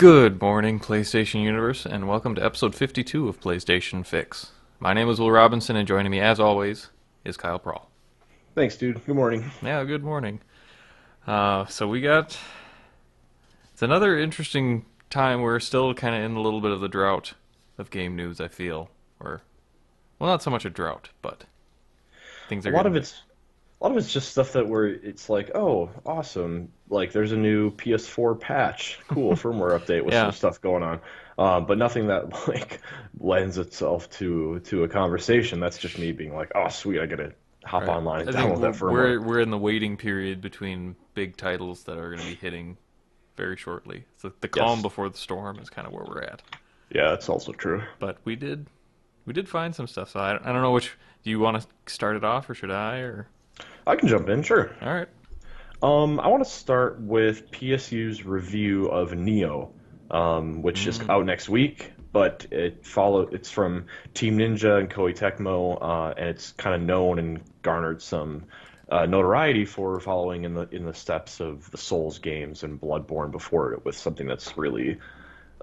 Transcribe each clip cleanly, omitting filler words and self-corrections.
Good morning, PlayStation Universe, and welcome to episode 52 of PlayStation Fix. My name is Will Robinson, and joining me, as always, is Kyle Prawl. Thanks, dude. Good morning. Yeah, good morning. So we got... It's another interesting time. We're still kind of in a little bit of the drought of game news, I feel. Or, well, not so much a drought, but things A are lot of getting... it's a lot of it's just stuff that where it's like, oh, awesome. Like there's a new PS4 patch, cool firmware update with some Yeah, stuff going on. But nothing that like lends itself to a conversation. That's just me being like, oh, sweet, I gotta hop right. online and I think download we're, that firmware. we're we're in the waiting period between big titles that are going to be hitting very shortly. So the calm Yes. before the storm is kind of where we're at. Yeah, that's also true. But we did find some stuff. So I don't know which. Do you want to start it off, or should I? Or I can jump in, sure. all right. I want to start with PSU's review of Nioh, which is Mm, out next week. But it's from Team Ninja and Koei Tecmo, and it's kind of known and garnered some notoriety for following in the steps of the Souls games and Bloodborne before it, with something that's really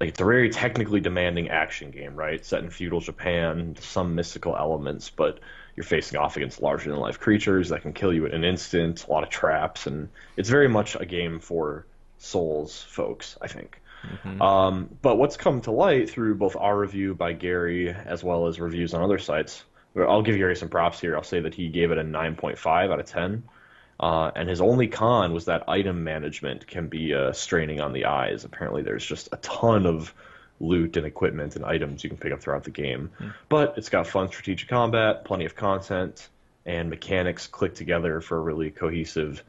like it's a very technically demanding action game, right? Set in feudal Japan, some mystical elements, but you're facing off against larger than life creatures that can kill you in an instant, a lot of traps, and it's very much a game for Souls folks, I think. hmm But what's come to light through both our review by Gary as well as reviews on other sites, I'll give Gary some props here. I'll say that he gave it a 9.5 out of 10. And his only con was that item management can be straining on the eyes. Apparently, there's just a ton of loot and equipment and items you can pick up throughout the game. But it's got fun strategic combat, plenty of content, and mechanics click together for a really cohesive,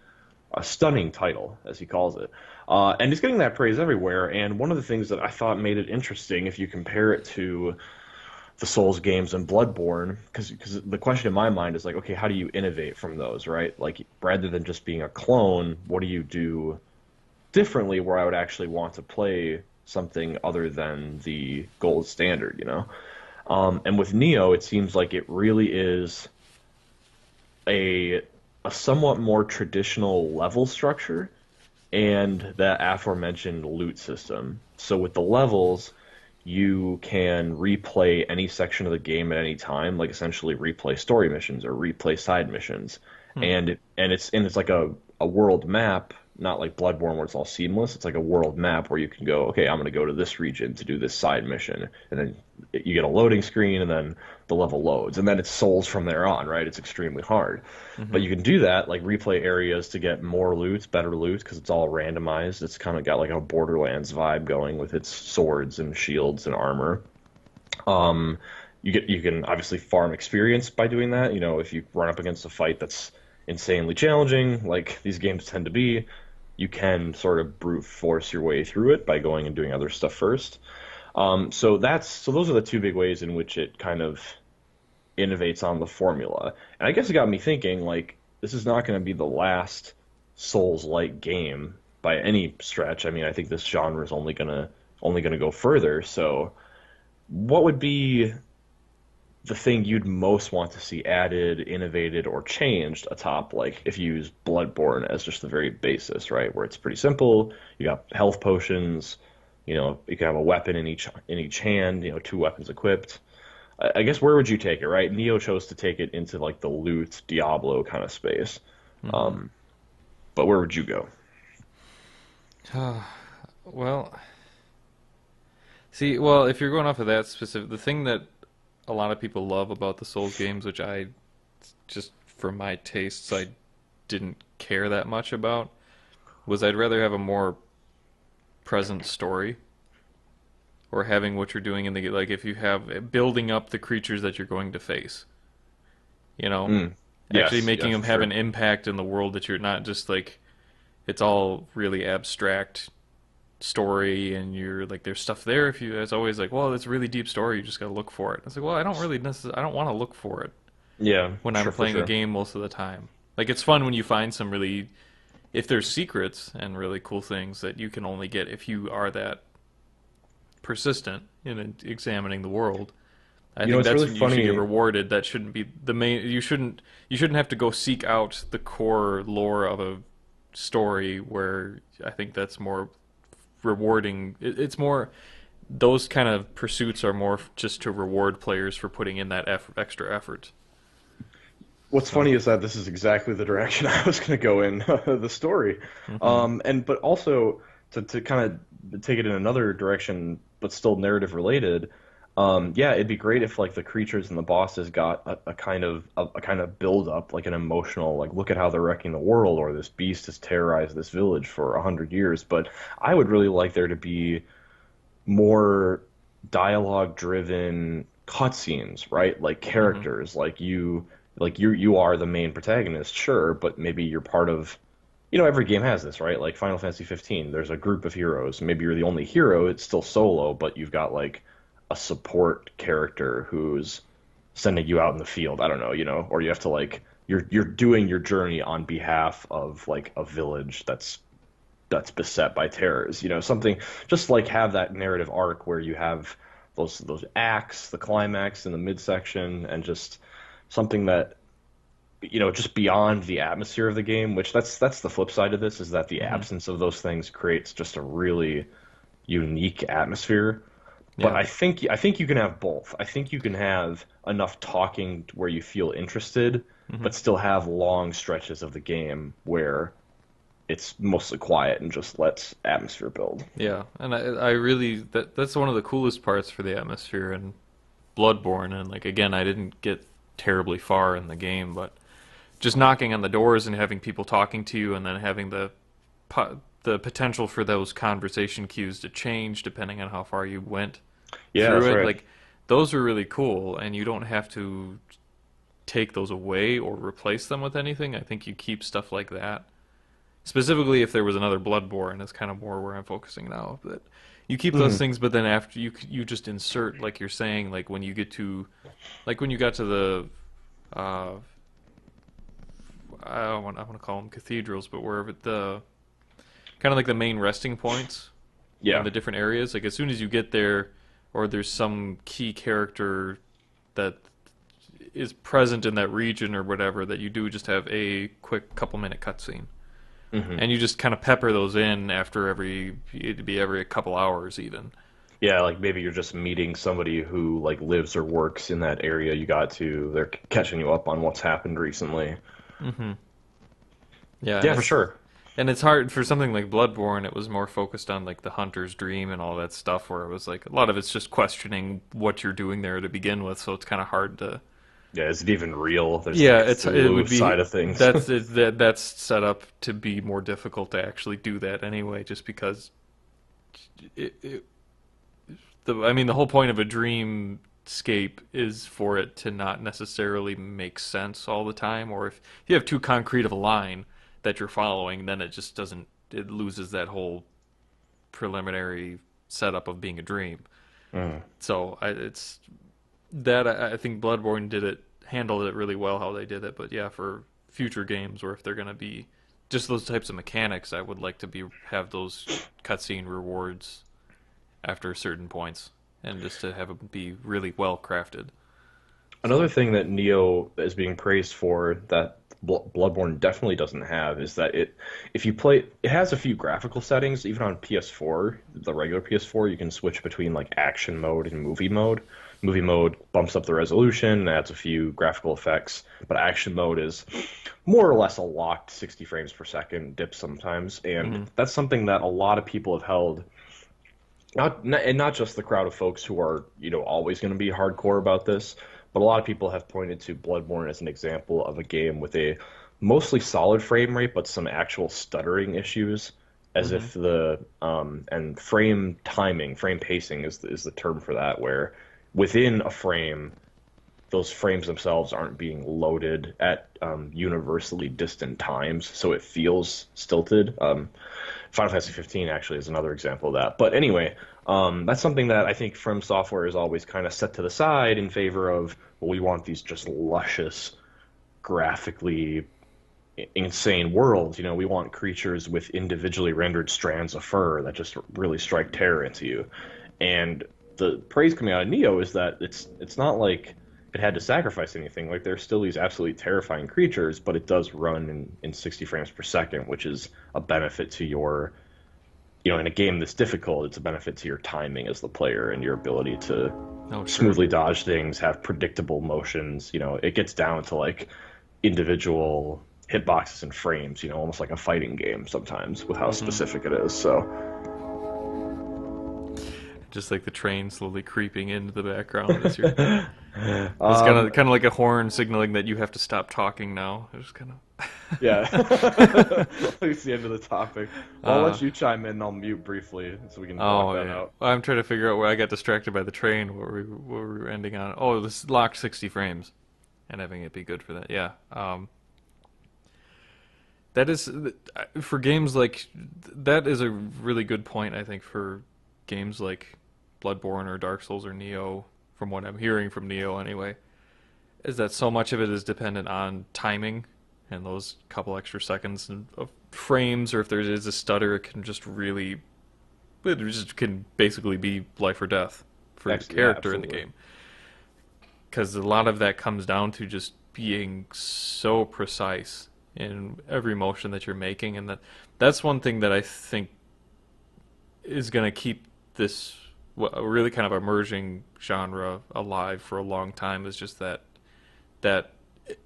stunning title, as he calls it. And he's getting that praise everywhere. And one of the things that I thought made it interesting, if you compare it to the Souls games and Bloodborne, because the question in my mind is like, okay, how do you innovate from those, right? Like, rather than just being a clone, what do you do differently where I would actually want to play something other than the gold standard, you know? And with Neo, it seems like it really is a a somewhat more traditional level structure and that aforementioned loot system. So with the levels, you can replay any section of the game at any time, like essentially replay story missions or replay side missions. Hmm. And it's like a world map, not like Bloodborne where it's all seamless. It's like a world map where you can go, okay, I'm going to go to this region to do this side mission, and then you get a loading screen, and then the level loads, and then it's Souls from there on, right? It's extremely hard, but hmm you can do that, like replay areas to get more loot, better loot, because it's all randomized. It's kind of got like a Borderlands vibe going with its swords and shields and armor. Um, you can obviously farm experience by doing that. You know, if you run up against a fight that's insanely challenging, like these games tend to be, you can sort of brute force your way through it by going and doing other stuff first. So those are the two big ways in which it kind of innovates on the formula. And I guess it got me thinking, like, this is not going to be the last Souls-like game by any stretch. I mean, I think this genre is only gonna go further. So, what would be the thing you'd most want to see added, innovated, or changed atop, like, if you use Bloodborne as just the very basis, right? Where it's pretty simple. You got health potions. You know, you can have a weapon in each hand. You know, two weapons equipped. I guess where would you take it, right? Neo chose to take it into like the loot Diablo kind of space. hmm Um, but where would you go? Well, see, well, if you're going off of that specific, the thing that a lot of people love about the Souls games, which I just for my tastes, I didn't care that much about, was I'd rather have a more present story or having what you're doing in the like if you have building up the creatures that you're going to face, you know, Mm. actually Yes, making yes, them for have an sure. impact in the world that you're not just like it's all really abstract story and you're like there's stuff there if you it's always like well it's a really deep story you just gotta look for it. It's like well I don't really necessarily I don't want to look for it Yeah, when I'm sure, for playing a sure. game most of the time. Like it's fun when you find some really if there's secrets and really cool things that you can only get if you are that persistent in examining the world. I You know, think it's that's really when you should get funny. rewarded. That shouldn't be the main. You shouldn't have to go seek out the core lore of a story where I think that's more rewarding. It's more those kind of pursuits are more just to reward players for putting in that extra effort. What's So, funny is that this is exactly the direction I was going to go in the story, hmm and but also to kind of take it in another direction, but still narrative related. Yeah, it'd be great if like the creatures and the bosses got a kind of build up, like an emotional, like look at how they're wrecking the world, or this beast has terrorized this village for 100 years. But I would really like there to be more dialogue driven cutscenes, right? Like hmm characters, like you are the main protagonist, sure, but maybe you're part of every game has this, right? Like Final Fantasy 15, there's a group of heroes. Maybe you're the only hero, it's still solo, but you've got like a support character who's sending you out in the field. I don't know, or you have to like you're doing your journey on behalf of like a village that's beset by terrors. Something just like have that narrative arc where you have those acts, the climax and the midsection, and just something that just beyond the atmosphere of the game, which that's the flip side of this, is that the hmm absence of those things creates just a really unique atmosphere. But yeah, I think you can have both. I think you can have enough talking where you feel interested, hmm but still have long stretches of the game where it's mostly quiet and just lets atmosphere build. yeah. And I really that's one of the coolest parts for the atmosphere in Bloodborne. And like again, I didn't get terribly far in the game, but just knocking on the doors and having people talking to you, and then having the potential for those conversation cues to change depending on how far you went Yeah, through that's it. right. Like those are really cool, and you don't have to take those away or replace them with anything. I think you keep stuff like that. Specifically, if there was another Bloodborne, is kind of more where I'm focusing now. But you keep those Mhm. things, but then after you just insert, like you're saying, like when you get to, like when you got to the uh, I want to call them cathedrals, but wherever the kind of like the main resting points in Yeah. the different areas. Like as soon as you get there, or there's some key character that is present in that region or whatever, that you do just have a quick couple-minute cutscene, hmm and you just kind of pepper those in after it'd be every couple hours even. Yeah, like maybe you're just meeting somebody who like lives or works in that area you got to. They're catching you up on what's happened recently. hmm Yeah, Yeah, for sure. and it's hard for something like Bloodborne. It was more focused on like the hunter's dream and all that stuff, where it was like a lot of it's just questioning what you're doing there to begin with. So it's kind of hard to. Yeah, is it even real? There's Yeah, like a it slew would be side of things. that's set up to be more difficult to actually do that anyway, just because it, I mean the whole point of a dreamscape is for it to not necessarily make sense all the time, or if you have too concrete of a line that you're following, then it just doesn't, it loses that whole preliminary setup of being a dream. Mm. So it's that I think Bloodborne handled it really well how they did it. But yeah, for future games, or if they're gonna be just those types of mechanics, I would like to be have those cutscene rewards after certain points, and just to have it be really well crafted. Another So, thing that Neo is being praised for that Bloodborne definitely doesn't have is that if you play, it has a few graphical settings. Even on PS4, the regular PS4, you can switch between like action mode and movie mode. Movie mode bumps up the resolution, adds a few graphical effects, but action mode is more or less a locked 60 frames per second dip sometimes, and hmm that's something that a lot of people have held. And not just the crowd of folks who are, always going to be hardcore about this, but a lot of people have pointed to Bloodborne as an example of a game with a mostly solid frame rate, but some actual stuttering issues, as hmm if and frame timing, frame pacing is the term for that, where within a frame, those frames themselves aren't being loaded at universally distant times, so it feels stilted. Final Fantasy 15 actually is another example of that. But anyway, that's something that I think From Software is always kind of set to the side in favor of, well, we want these just luscious, graphically insane worlds. We want creatures with individually rendered strands of fur that just really strike terror into you. And the praise coming out of Neo is that it's not like it had to sacrifice anything. Like there's still these absolutely terrifying creatures, but it does run in 60 frames per second, which is a benefit to your in a game this difficult, it's a benefit to your timing as the player and your ability to Oh, sure. smoothly dodge things, have predictable motions. It gets down to like individual hitboxes and frames, almost like a fighting game sometimes with how Hmm. specific it is. So, Just like the train slowly creeping into the background as you're. It's kind um, of like a horn signaling that you have to stop talking now. It's kind yeah, of. that's the end of the topic. Well, I'll uh, let you chime in. And I'll mute briefly so we can block oh that yeah. out. I'm trying to figure out where I got distracted by the train. Where we were ending on. Oh, this locked 60 frames and having it be good for that. Yeah. That is for games like that is a really good point. I think for games like Bloodborne or Dark Souls or Nioh, from what I'm hearing from Nioh anyway, is that so much of it is dependent on timing and those couple extra seconds of frames, or if there is a stutter, it just can basically be life or death for the Yeah, character in the absolutely. game. Because a lot of that comes down to just being so precise in every motion that you're making, and that's one thing that I think is going to keep this really kind of emerging genre alive for a long time. Is just that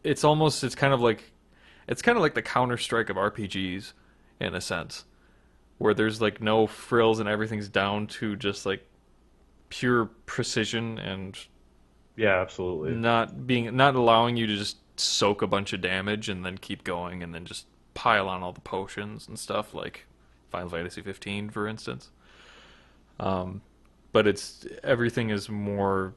it's kind of like the Counter Strike of RPGs in a sense, where there's like no frills and everything's down to just like pure precision and Yeah, absolutely. not allowing you to just soak a bunch of damage and then keep going and then just pile on all the potions and stuff like Final Fantasy 15 for instance. But it's everything is more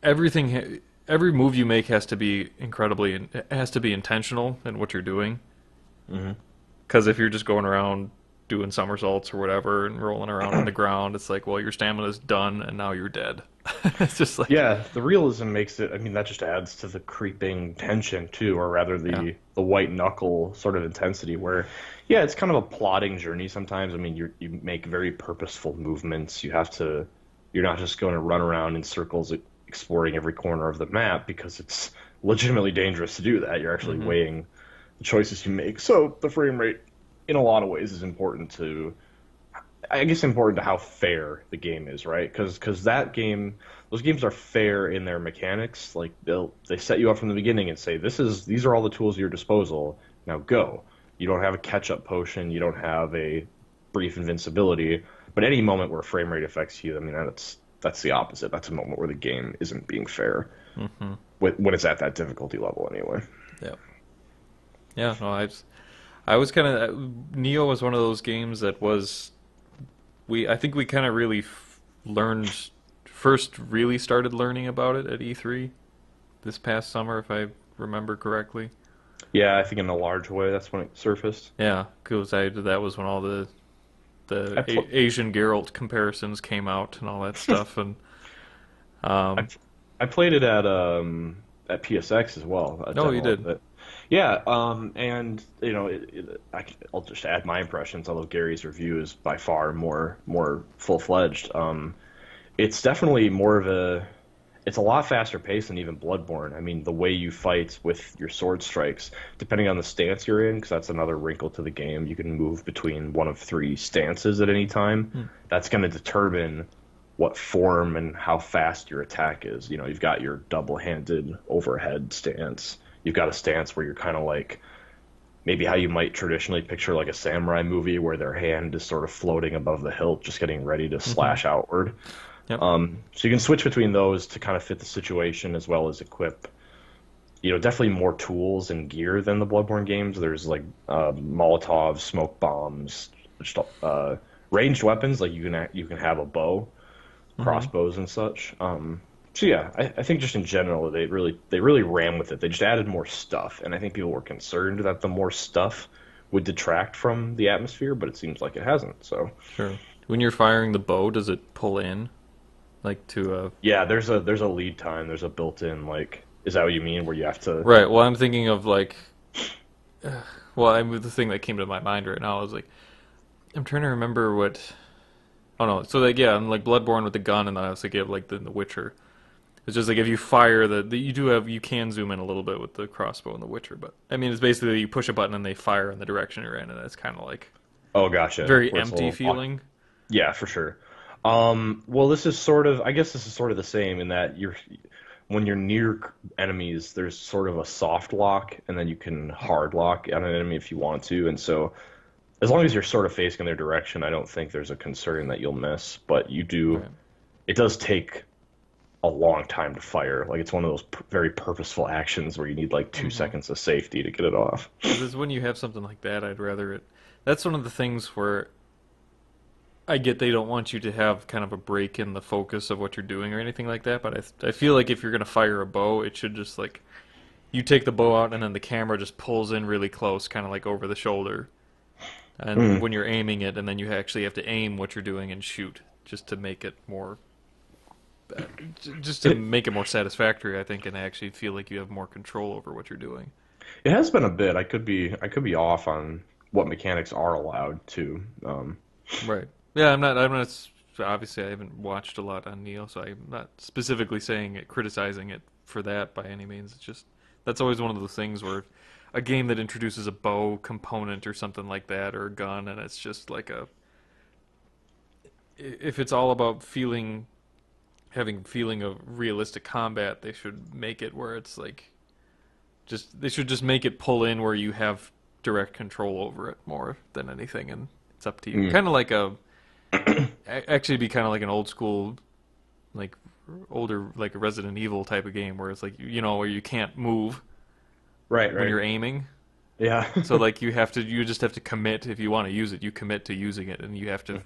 everything every move you make has to be it has to be intentional in what you're doing. Hmm. Because if you're just going around doing somersaults or whatever and rolling around on the ground, it's like, well, your stamina's done and now you're dead. It's just like, Yeah, the realism makes it. I mean, that just adds to the creeping tension too, or rather yeah. the white knuckle sort of intensity. Where, yeah, it's kind of a plodding journey sometimes. I mean, you make very purposeful movements. You're not just going to run around in circles exploring every corner of the map because it's legitimately dangerous to do that. You're actually Hmm. weighing the choices you make. So the frame rate, in a lot of ways, is I guess important to how fair the game is, right? Because those games are fair in their mechanics. Like they set you up from the beginning and say these are all the tools at your disposal. Now go. You don't have a catch up potion. You don't have a brief invincibility. But any moment where frame rate affects you, I mean that's the opposite. That's a moment where the game isn't being fair Hmm. when it's at that difficulty level anyway. Yeah. Yeah. No, I was kind of Neo was one of those games that was I think we kind of really learned first really started learning about it at E3 this past summer, if I remember correctly. Yeah, I think in a large way that's when it surfaced. Yeah, because that was when all I the pl- Asian Geralt comparisons came out and all that stuff, and I um, I played it at PSX as well, a no, you demo of did. it. Yeah, and I'll just add my impressions. Although Gary's review is by far more full fledged. It's definitely it's a lot faster paced than even Bloodborne. I mean, the way you fight with your sword strikes, depending on the stance you're in, because that's another wrinkle to the game. You can move between one of three stances at any time. Hmm. That's going to determine what form and how fast your attack is. You've got your double-handed overhead stance. You've got a stance where you're kind of like maybe how you might traditionally picture like a samurai movie where their hand is sort of floating above the hilt, just getting ready to Hmm. slash outward. Yep. So you can switch between those to kind of fit the situation as well as equip. Definitely more tools and gear than the Bloodborne games. There's like Molotov, smoke bombs, just, ranged weapons. Like you can have a bow, Hmm. crossbows and such. So yeah, I think just in general they really ran with it. They just added more stuff, and I think people were concerned that the more stuff would detract from the atmosphere, but it seems like it hasn't. So Sure. When you're firing the bow, does it pull in like to a yeah, there's a lead time. There's a built-in like, is that what you mean? Where you have to? right? Well, I'm thinking of like, well, the thing that came to my mind right now is like, I'm trying to remember what. Oh no, so like yeah, I'm like Bloodborne with the gun, and then I was thinking of like the Witcher. It's just like if you fire you can zoom in a little bit with the crossbow in The Witcher, but I mean it's basically you push a button and they fire in the direction you're in, and it's kind of like Oh, gotcha. very Where it's a empty little, feeling. yeah, for sure. Well, I guess this is sort of the same in that when you're near enemies, there's sort of a soft lock, and then you can hard lock on an enemy if you want to. And so, as long as you're sort of facing their direction, I don't think there's a concern that you'll miss. But Right. it does take a long time to fire. Like it's one of those very purposeful actions where you need like two Mm-hmm. seconds of safety to get it off. Because when you have something like that, I'd rather it. That's one of the things where I get they don't want you to have kind of a break in the focus of what you're doing or anything like that. But I feel like if you're gonna fire a bow, it should just like you take the bow out and then the camera just pulls in really close, kind of like over the shoulder. And Mm. when you're aiming it, and then you actually have to aim what you're doing and shoot, just to make it more, just to It make it more satisfactory, I think, and actually feel like you have more control over what you're doing. it has been a bit. I could be off on what mechanics are allowed to. Right. Yeah, I'm not. Obviously, I haven't watched a lot on Nioh, so I'm not specifically saying it, criticizing it for that by any means. It's just that's always one of those things where a game that introduces a bow component or something like that, or a gun, and it's just like a if it's all about having feeling of realistic combat, they should make it where it's like just they should just make it pull in where you have direct control over it more than anything, and it's up to you. Mm. Kind of like actually be kind of like an old school, like older, like a Resident Evil type of game where it's like where you can't move Right, when right. you're aiming. Yeah. So like you just have to commit if you want to use it. You commit to using it, and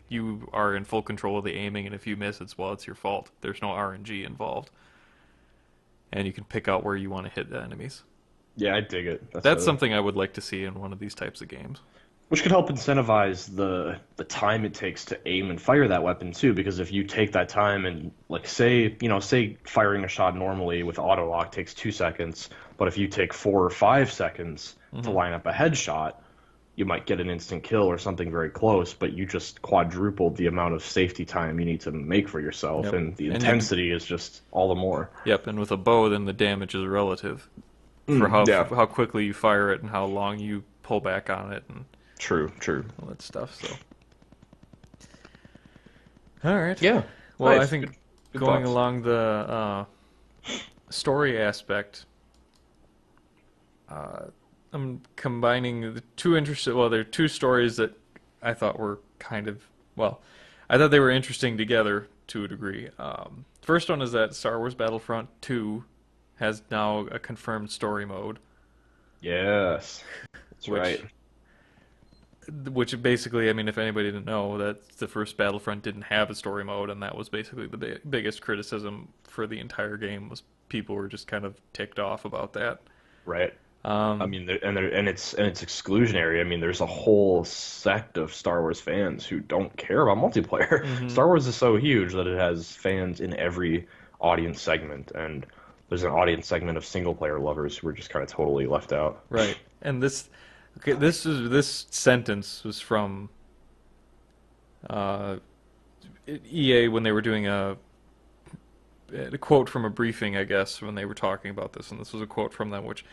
you are in full control of the aiming. And if you miss, it's your fault. There's no RNG involved, and you can pick out where you want to hit the enemies. Yeah, I dig it. That's something I would like to see in one of these types of games. Which could help incentivize the time it takes to aim and fire that weapon too, because if you take that time and like say firing a shot normally with auto lock takes 2 seconds, but if you take 4 or 5 seconds to Hmm. line up a headshot, you might get an instant kill or something very close, but you just quadrupled the amount of safety time you need to make for yourself, Yep. and the And you, intensity is just all the more. yep. And with a bow, then the damage is relative for Yeah, how quickly you fire it and how long you pull back on it and true, true. all that stuff. So, all right. Yeah, Well, I nice. think Good going thoughts. along the story aspect, I'm combining the two interested. Well, there are two stories that I thought were kind of well, I thought they were interesting together to a degree. First one is that Star Wars Battlefront 2 has now a confirmed story mode, Yes, that's which right. which basically, I mean, if anybody didn't know, that the first Battlefront didn't have a story mode, and that was basically the biggest criticism for the entire game was people were just kind of ticked off about that. Right. I Um, mean, and it's exclusionary. I mean, there's a whole sect of Star Wars fans who don't care about multiplayer. mhm. Star Wars is so huge that it has fans in every audience segment, and there's an audience segment of single player lovers who are just kind of totally left out. Right. And this sentence was from uh, EA when they were doing a quote from a briefing, I guess, when they were talking about this, and this was a quote from them, which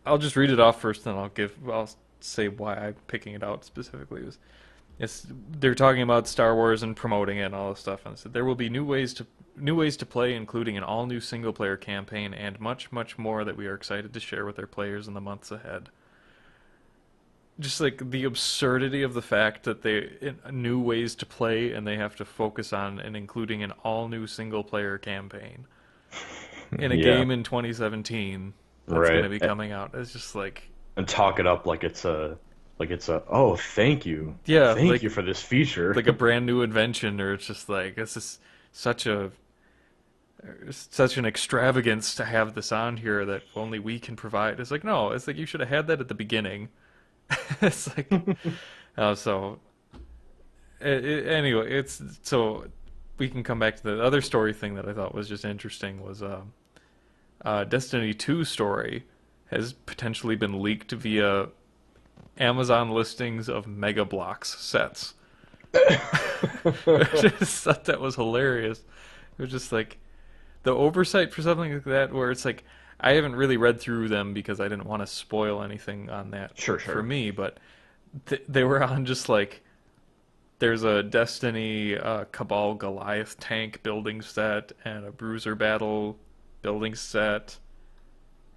I'll just read it off first, then I'll say why I'm picking it out specifically. They're talking about Star Wars and promoting it and all this stuff, and it said there will be new ways to play, including an all new single player campaign and much much more that we are excited to share with our players in the months ahead. Just like the absurdity of the fact that new ways to play and they have to focus on and including an all new single player campaign in a Yeah, game in 2017 that's going right. to be coming out. It's just like And talk it up like it's a oh yeah, thank you for this feature. like a brand new invention, or it's just like this is such a such an extravagance to have this on here that only we can provide. It's like no, it's like you should have had that at the beginning. It's like so anyway, it's so we can come back to the other story thing that I thought was just interesting was Destiny 2 story has potentially been leaked via Amazon listings of Mega Bloks sets. I just thought that was hilarious. It was just like the oversight for something like that, where it's like I haven't really read through them because I didn't want to spoil anything on that Sure, for sure. me, but they were on just like there's a Destiny Cabal Goliath tank building set and a Bruiser Battle building set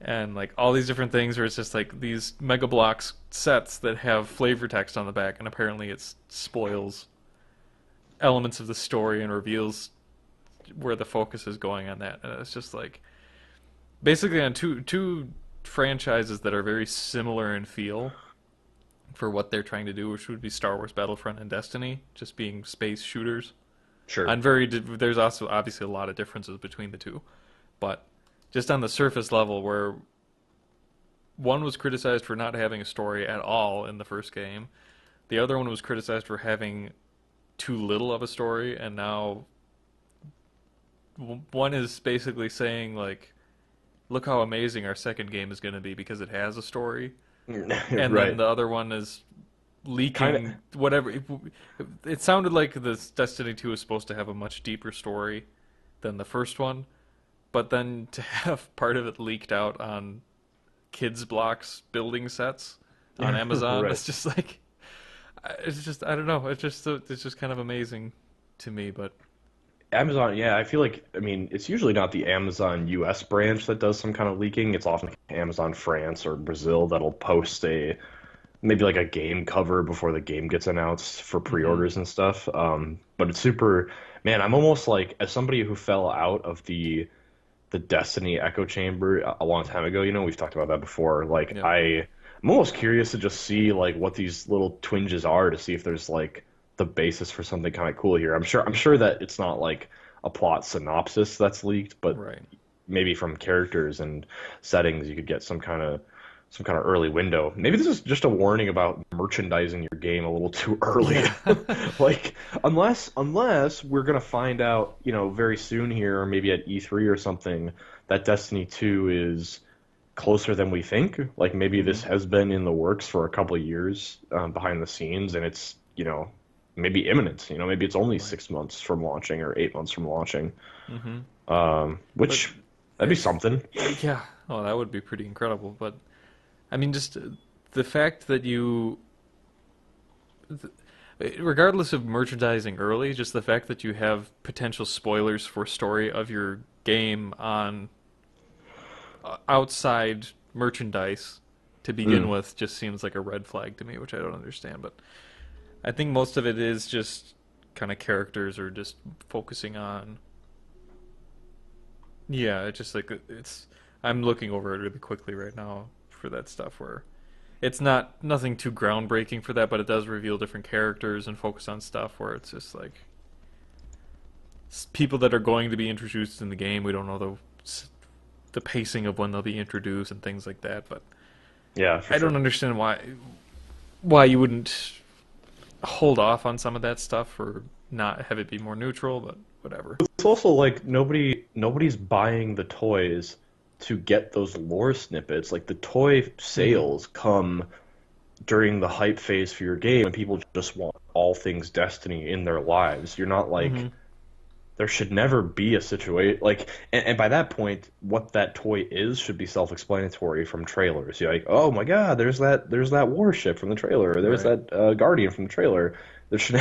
and like all these different things where it's just like these Mega Blocks sets that have flavor text on the back, and apparently it spoils elements of the story and reveals where the focus is going on that. And it's just like basically on two franchises that are very similar in feel for what they're trying to do, which would be Star Wars Battlefront and Destiny, just being space shooters. Sure. And there's also obviously a lot of differences between the two, but just on the surface level, where one was criticized for not having a story at all in the first game, the other one was criticized for having too little of a story, and now one is basically saying like, "Look how amazing our second game is going to be because it has a story," and then Right. the other one is Kind leaking of. whatever. It sounded like this Destiny 2 is supposed to have a much deeper story than the first one, but then to have part of it leaked out on kids blocks building sets on Amazon, Right. it's just like it's just I don't know. It's just kind of amazing to me, but Amazon, yeah, I feel like, I mean, it's usually not the Amazon US branch that does some kind of leaking. It's often Amazon France or Brazil that'll post maybe like a game cover before the game gets announced for hmm pre-orders and stuff. But it's super, man, I'm almost like, as somebody who fell out of the Destiny echo chamber a long time ago, we've talked about that before. Like, yep. I'm almost curious to just see like what these little twinges are to see if there's like the basis for something kind of cool here. I'm sure that it's not like a plot synopsis that's leaked, but Right. maybe from characters and settings you could get some kind of early window. Maybe this is just a warning about merchandising your game a little too early. Yeah. Like unless we're gonna find out, very soon here, or maybe at E3 or something, that Destiny 2 is closer than we think. Like maybe this hmm has been in the works for a couple of years behind the scenes, and it's maybe imminent. Maybe it's only Right. 6 months from launching or 8 months from launching. hmm But Which that'd be it, something. yeah, oh, that would be pretty incredible. But I mean, just the fact that regardless of merchandising early, just the fact that you have potential spoilers for story of your game on outside merchandise to begin Mm. with just seems like a red flag to me, which I don't understand. But I think most of it is just kind of characters or just focusing on. Yeah, it's just like it's. I'm looking over it really quickly right now for that stuff where it's not nothing too groundbreaking for that, but it does reveal different characters and focus on stuff where it's just like people that are going to be introduced in the game. We don't know the pacing of when they'll be introduced and things like that. But Yeah, for I don't sure. understand why you wouldn't hold off on some of that stuff or not have it be more neutral. But whatever. It's also like nobody's buying the toys to get those lore snippets. Like the toy hmm sales come during the hype phase for your game, and people just want all things Destiny in their lives. You're not like hmm there should never be a situation like, and by that point, what that toy is should be self-explanatory from trailers. You're like, oh my God, there's that warship from the trailer, or there's Right. that Guardian from the trailer. There should,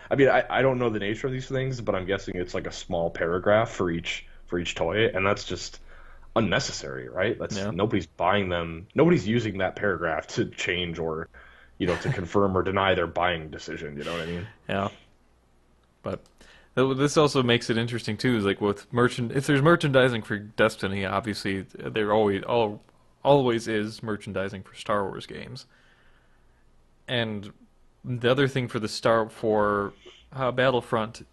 I mean, I don't know the nature of these things, but I'm guessing it's like a small paragraph for each toy, and that's just unnecessary, right? That's Yeah. nobody's buying them, nobody's using that paragraph to change or, to confirm or deny their buying decision. You know what I mean? Yeah. But this also makes it interesting too. Is like with merchant, if there's merchandising for Destiny, obviously there always is merchandising for Star Wars games. And the other thing for the Star for how Battlefront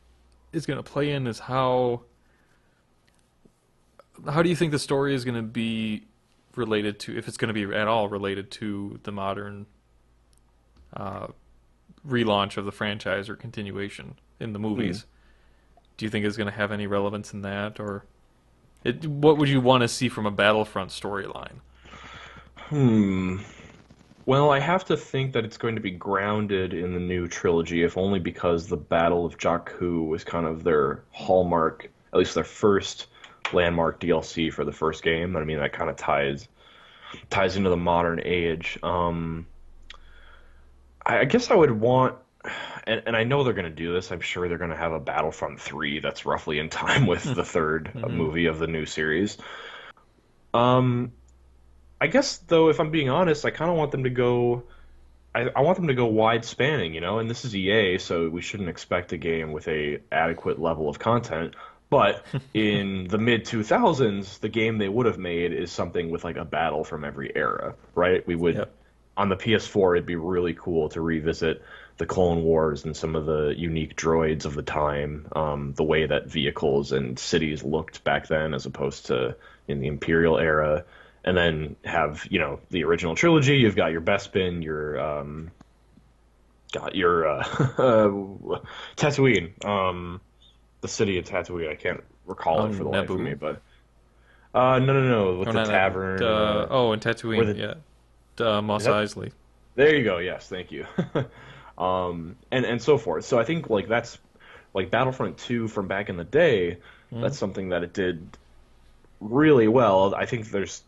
is going to play in is how do you think the story is going to be related to, if it's going to be at all related to the modern uh, relaunch of the franchise or continuation in the Hmm. movies? Do you think it's going to have any relevance in that, or what would you want to see from a Battlefront storyline? Hmm. Well, I have to think that it's going to be grounded in the new trilogy, if only because the Battle of Jakku was kind of their hallmark, at least their first landmark DLC for the first game. I mean, that kind of ties into the modern age. I guess I would want, and I know they're going to do this. I'm sure they're going to have a Battlefront 3 that's roughly in time with the third Mm-hmm. movie of the new series. Um, I guess though, if I'm being honest, I kind of want them to go. I want them to go wide spanning, and this is EA, so we shouldn't expect a game with a adequate level of content. But in the mid 2000s, the game they would have made is something with like a battle from every era, right? We would Yep. on the PS4, it'd be really cool to revisit the Clone Wars and some of the unique droids of the time, the way that vehicles and cities looked back then, as opposed to in the Imperial era, and then have the original trilogy. You've got your Bespin, got your Tatooine, the city of Tatooine. I can't recall Oh, it for the life of me, Naboo. but no, with Oh, the not Naboo. tavern, Oh, and where Tatooine. the Yeah. is Mos that Eisley. there you go. Yes, thank you. And so forth. So I think like that's like Battlefront 2 from back in the day. Mm-hmm. That's something that it did really well. I think there's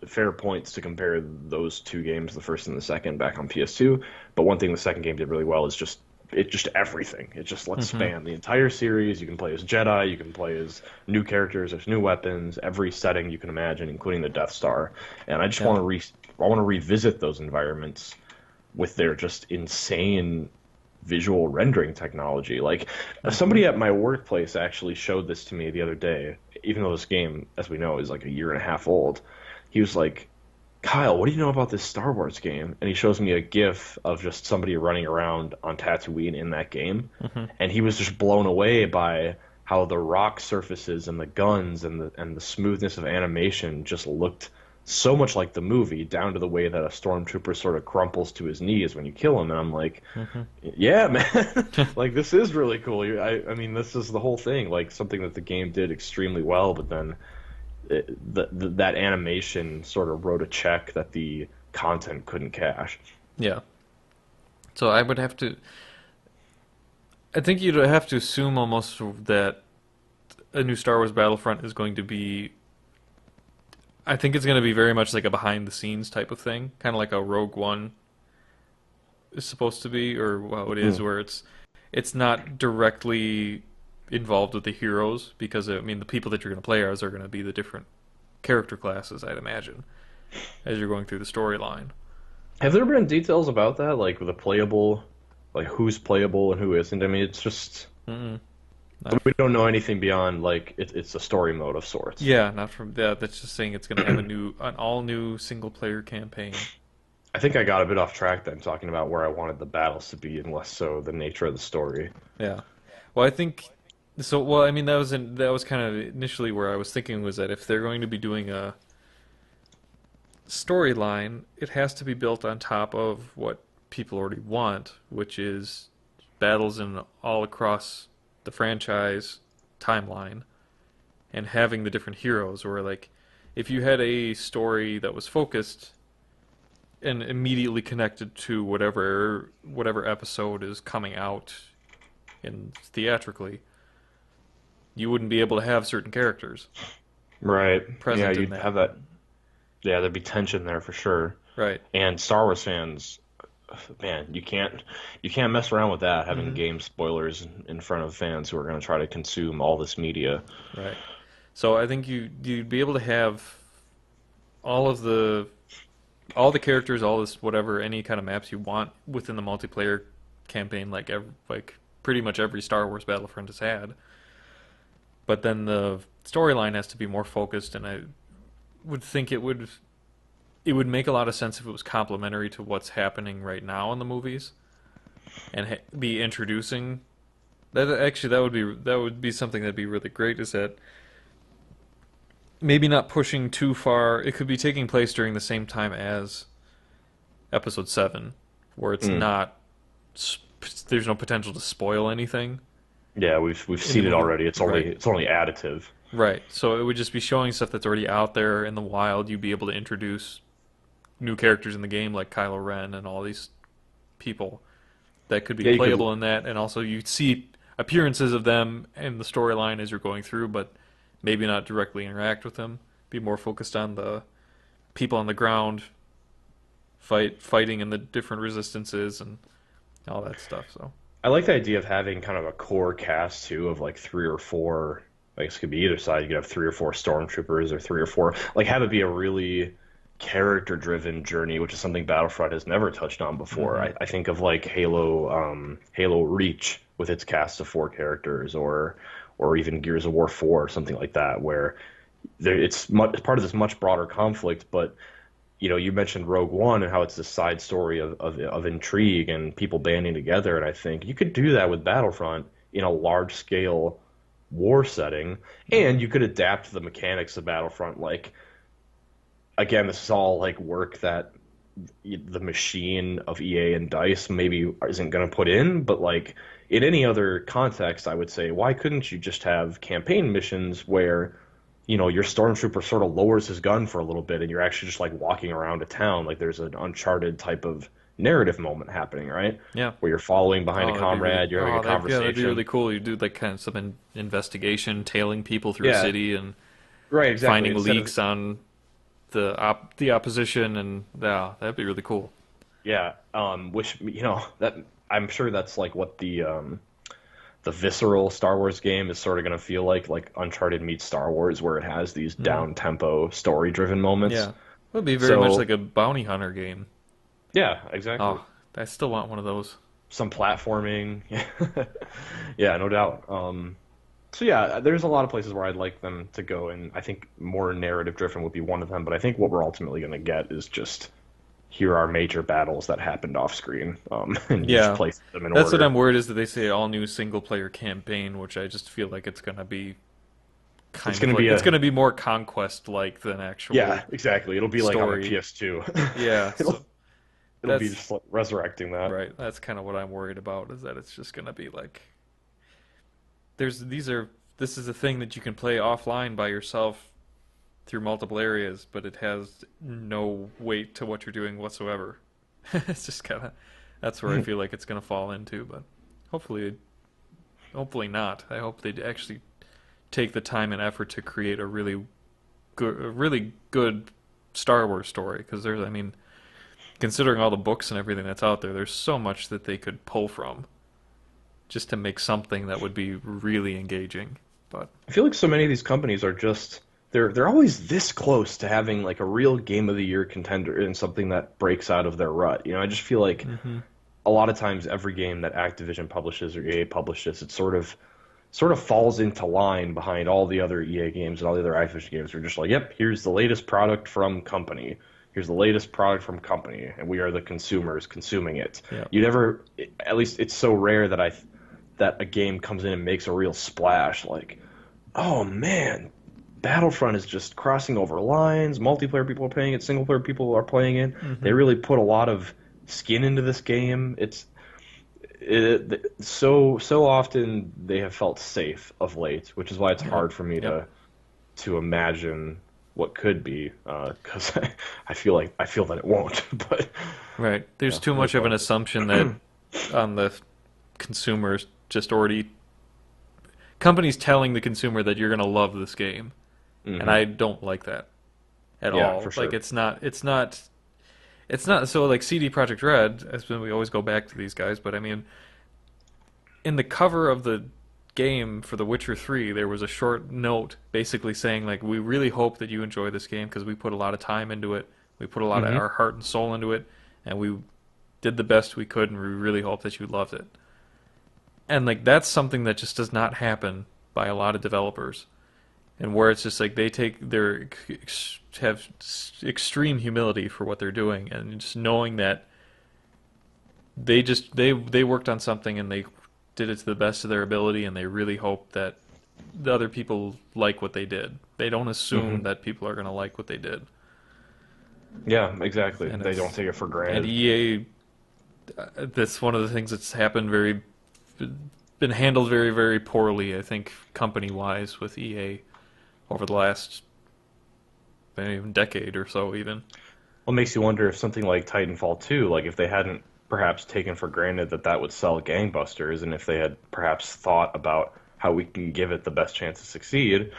fair points to compare those two games, the first and the second, back on PS2. But one thing the second game did really well is just everything. It just lets Mm-hmm. span the entire series. You can play as Jedi, you can play as new characters, there's new weapons, every setting you can imagine, including the Death Star. And I just Yeah. I want to revisit those environments with their just insane visual rendering technology. Like Mm-hmm. somebody at my workplace actually showed this to me the other day, even though this game, as we know, is like a year and a half old. He was like, Kyle, what do you know about this Star Wars game? And he shows me a GIF of just somebody running around on Tatooine in that game, Mm-hmm. and he was just blown away by how the rock surfaces and the guns and the smoothness of animation just looked so much like the movie, down to the way that a stormtrooper sort of crumples to his knees when you kill him. And I'm like, Mm-hmm. yeah, man, like this is really cool. I mean, this is the whole thing, like something that the game did extremely well, but then that animation sort of wrote a check that the content couldn't cash. Yeah. So I would have to. I think you'd have to assume almost that a new Star Wars Battlefront is going to be. I think it's going to be very much like a behind the scenes type of thing, kind of like a Rogue One is supposed to be, or well, it is, Mm. where it's not directly involved with the heroes because I mean the people that you're going to play as are going to be the different character classes, I'd imagine, as you're going through the storyline. Have there been details about that, like the playable, like who's playable and who isn't? I mean, it's just Mm-mm. Not, we don't know anything beyond like it's a story mode of sorts. yeah, not from that. That's just saying it's going to have an all new single player campaign. I think I got a bit off track then, talking about where I wanted the battles to be, and less so the nature of the story. Yeah. Well, I think so. Well, I mean, that was kind of initially where I was thinking was that if they're going to be doing a storyline, it has to be built on top of what people already want, which is battles in all across the franchise timeline and having the different heroes. Or like, if you had a story that was focused and immediately connected to whatever episode is coming out in theatrically, you wouldn't be able to have certain characters Right. Yeah, present in you'd that. have that. Yeah, there'd be tension there for sure. Right. And Star Wars fans, man, you can't mess around with that, having Hmm. game spoilers in front of fans who are going to try to consume all this media. Right. So I think you'd be able to have all of all the characters, all this whatever any kind of maps you want within the multiplayer campaign, like pretty much every Star Wars Battlefront has had. But then the storyline has to be more focused, and I would think it would make a lot of sense if it was complementary to what's happening right now in the movies, and be introducing that. Actually, that would be something that'd be really great. Is that maybe not pushing too far? It could be taking place during the same time as Episode 7, where it's Mm. not. There's no potential to spoil anything Yeah, we've in the seen it movie. already. It's only Right. it's only additive. Right. So it would just be showing stuff that's already out there in the wild. You'd be able to introduce new characters in the game like Kylo Ren and all these people that could be Yeah, you could. playable in that, and also you'd see appearances of them in the storyline as you're going through, but maybe not directly interact with them. Be more focused on the people on the ground fighting in the different resistances and all that stuff. So I like the idea of having kind of a core cast too of like three or four. I guess it could be either side. You could have three or four stormtroopers or three or four. Like have it be a really character-driven journey, which is something Battlefront has never touched on before. hmm I think of like Halo Reach with its cast of four characters, or even Gears of War 4 or something like that, where it's part of this much broader conflict, but you mentioned Rogue One and how it's this side story of intrigue and people banding together, and I think you could do that with Battlefront in a large scale war setting, and hmm you could adapt the mechanics of Battlefront. Like again, this is all like work that the machine of EA and DICE maybe isn't going to put in, but like in any other context, I would say, why couldn't you just have campaign missions where your stormtrooper sort of lowers his gun for a little bit and you're actually just like walking around a town like there's an Uncharted type of narrative moment happening, right? yeah. Where you're following behind a comrade, you're having a That'd be really conversation. cool. You do like kind of some investigation, tailing people through a Yeah, city and right, exactly. finding Instead of leaks on the opposition, and yeah, that'd be really cool. yeah, which that I'm sure that's like what the visceral Star Wars game is sort of going to feel like Uncharted meets Star Wars, where it has these Mm. down tempo story driven moments. Yeah, it would be very much So like a bounty hunter game. yeah, exactly. Oh, I still want one of those. Some platforming. Yeah, no doubt. So yeah, there's a lot of places where I'd like them to go, and I think more narrative driven would be one of them. But I think what we're ultimately going to get is just here are major battles that happened off screen, and you just Yeah, place them in that's what order. I'm worried is that they say all new single player campaign, which I just feel like it's gonna be It's kind of going to like be it's a gonna be more conquest like than yeah, actual exactly. It'll be like on the story. PS2. Yeah, It'll so it'll be that's just like resurrecting that. right. That's kind of what I'm worried about is that it's just gonna be like there's these are this is a thing that you can play offline by yourself through multiple areas, but it has no weight to what you're doing whatsoever. It's just kind of that's where I feel like it's going to fall into, but hopefully hopefully not. I hope they actually take the time and effort to create a really good Star Wars story because there's I mean, considering all the books and everything that's out there, there's so much that they could pull from just to make something that would be really engaging. But I feel like so many of these companies are just they're always this close to having like a real game of the year contender and something that breaks out of their rut. I just feel like hmm a lot of times every game that Activision publishes or EA publishes, it sort of falls into line behind all the other EA games and all the other Activision games. We're just like, yep, here's the latest product from company. Here's the latest product from company, and we are the consumers consuming it. yeah, You never, at least it's so rare that a game comes in and makes a real splash. Like, oh man, Battlefront is just crossing over lines. Multiplayer people are playing it. Single player people are playing it. They hmm really put a lot of skin into this game. So often they have felt safe of late, which is why it's yep, hard for me yep. to imagine what could be, because I feel that it won't. But Right. There's yeah, too it is much of what an it is. assumption that on the consumers just already companies telling the consumer that you're going to love this game, and Hmm. I don't like that at Yeah, for all. Like sure. it's not so like CD Projekt Red, as we always go back to these guys, but I mean in the cover of the game for The Witcher 3, there was a short note basically saying like we really hope that you enjoy this game because we put a lot of time into it. We put a lot of Hmm. our heart and soul into it and we did the best we could and we really hope that you loved it. And like that's something that just does not happen by a lot of developers. And where it's just like they take their have extreme humility for what they're doing and just knowing that they worked on something and they did it to the best of their ability and they really hope that the other people like what they did. They don't Hmm. assume that people are going to like what they did. Yeah, exactly. And They don't it's take it for and granted. EA that's one of the things that's happened very been handled very very poorly I think company wise with EA over the last maybe even decade or so even. What makes you wonder if something like Titanfall 2, like if they hadn't perhaps taken for granted that that would sell gangbusters, and if they had perhaps thought about how we can give it the best chance to succeed,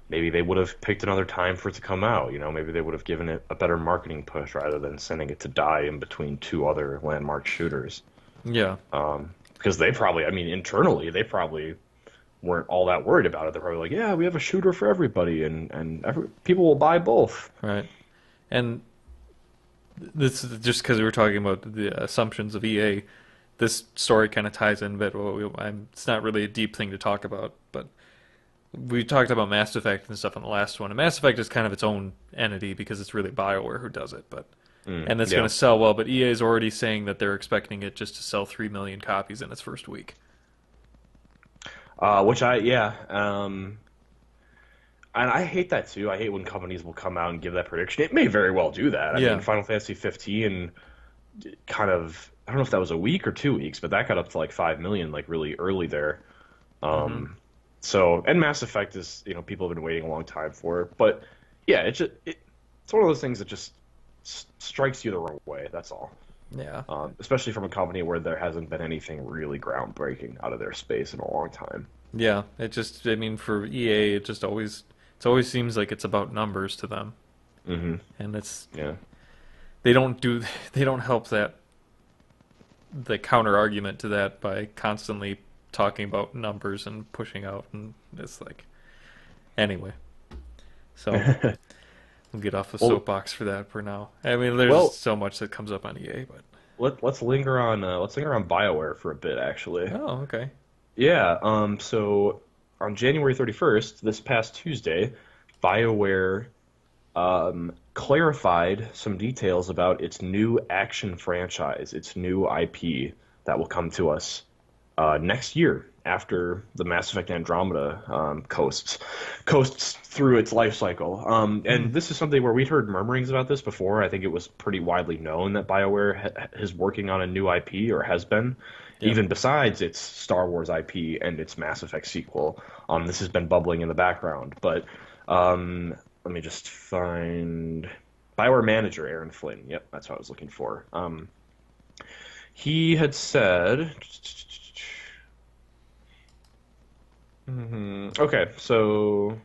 maybe they would have picked another time for it to come out. Maybe they would have given it a better marketing push rather than sending it to die in between two other landmark shooters. Yeah, Because they probably, I mean, internally, they probably weren't all that worried about it. They're probably like, yeah, we have a shooter for everybody, and people will buy both. right. And this is just because we were talking about the assumptions of EA. This story kind of ties in, but it's not really a deep thing to talk about. But we talked about Mass Effect and stuff on the last one. And Mass Effect is kind of its own entity because it's really BioWare who does it. But and it's going Yeah. to sell well. But EA is already saying that they're expecting it just to sell 3 million copies in its first week. Yeah. And I hate that too. I hate when companies will come out and give that prediction. It may very well do that. I mean, Yeah. Final Fantasy 15 kind of, I don't know if that was a week or 2 weeks, but that got up to like 5 million, like really early there. Hmm. And Mass Effect is, people have been waiting a long time for it. But yeah, it's one of those things that just strikes you the wrong way. That's all. Yeah. Especially from a company where there hasn't been anything really groundbreaking out of their space in a long time. Yeah. It just, I mean, for EA, it always seems like it's about numbers to them. Hmm. And it's, Yeah. they don't do, they don't help the counter argument to that by constantly talking about numbers and pushing out. And it's like, anyway. So we'll get off the Well, soapbox for that for now. I mean, there's well, so much that comes up on EA, but let's linger on BioWare for a bit, actually. oh, okay. Yeah. So on January 31st, this past Tuesday, BioWare clarified some details about its new action franchise, its new IP that will come to us next year after the Mass Effect Andromeda coasts through its life cycle. Hmm. And this is something where we'd heard murmurings about this before. I think it was pretty widely known that BioWare is working on a new IP or has been, Yeah. even besides its Star Wars IP and its Mass Effect sequel. This has been bubbling in the background, but let me just find BioWare manager Aaron Flynn. Yep, that's what I was looking for. He had said. Okay, so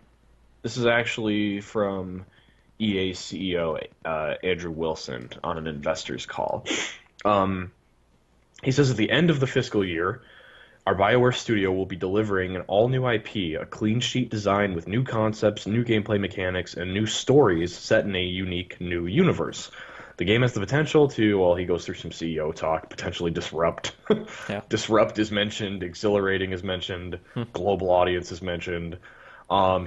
this is actually from EA CEO Andrew Wilson on an investors call. Um, he says at the end of the fiscal year, our BioWare studio will be delivering an all-new IP, a clean sheet design with new concepts, new gameplay mechanics, and new stories set in a unique new universe. The game has the potential to, well, he goes through some CEO talk, potentially disrupt. Yeah. Disrupt is mentioned, exhilarating is mentioned, Hmm. global audience is mentioned.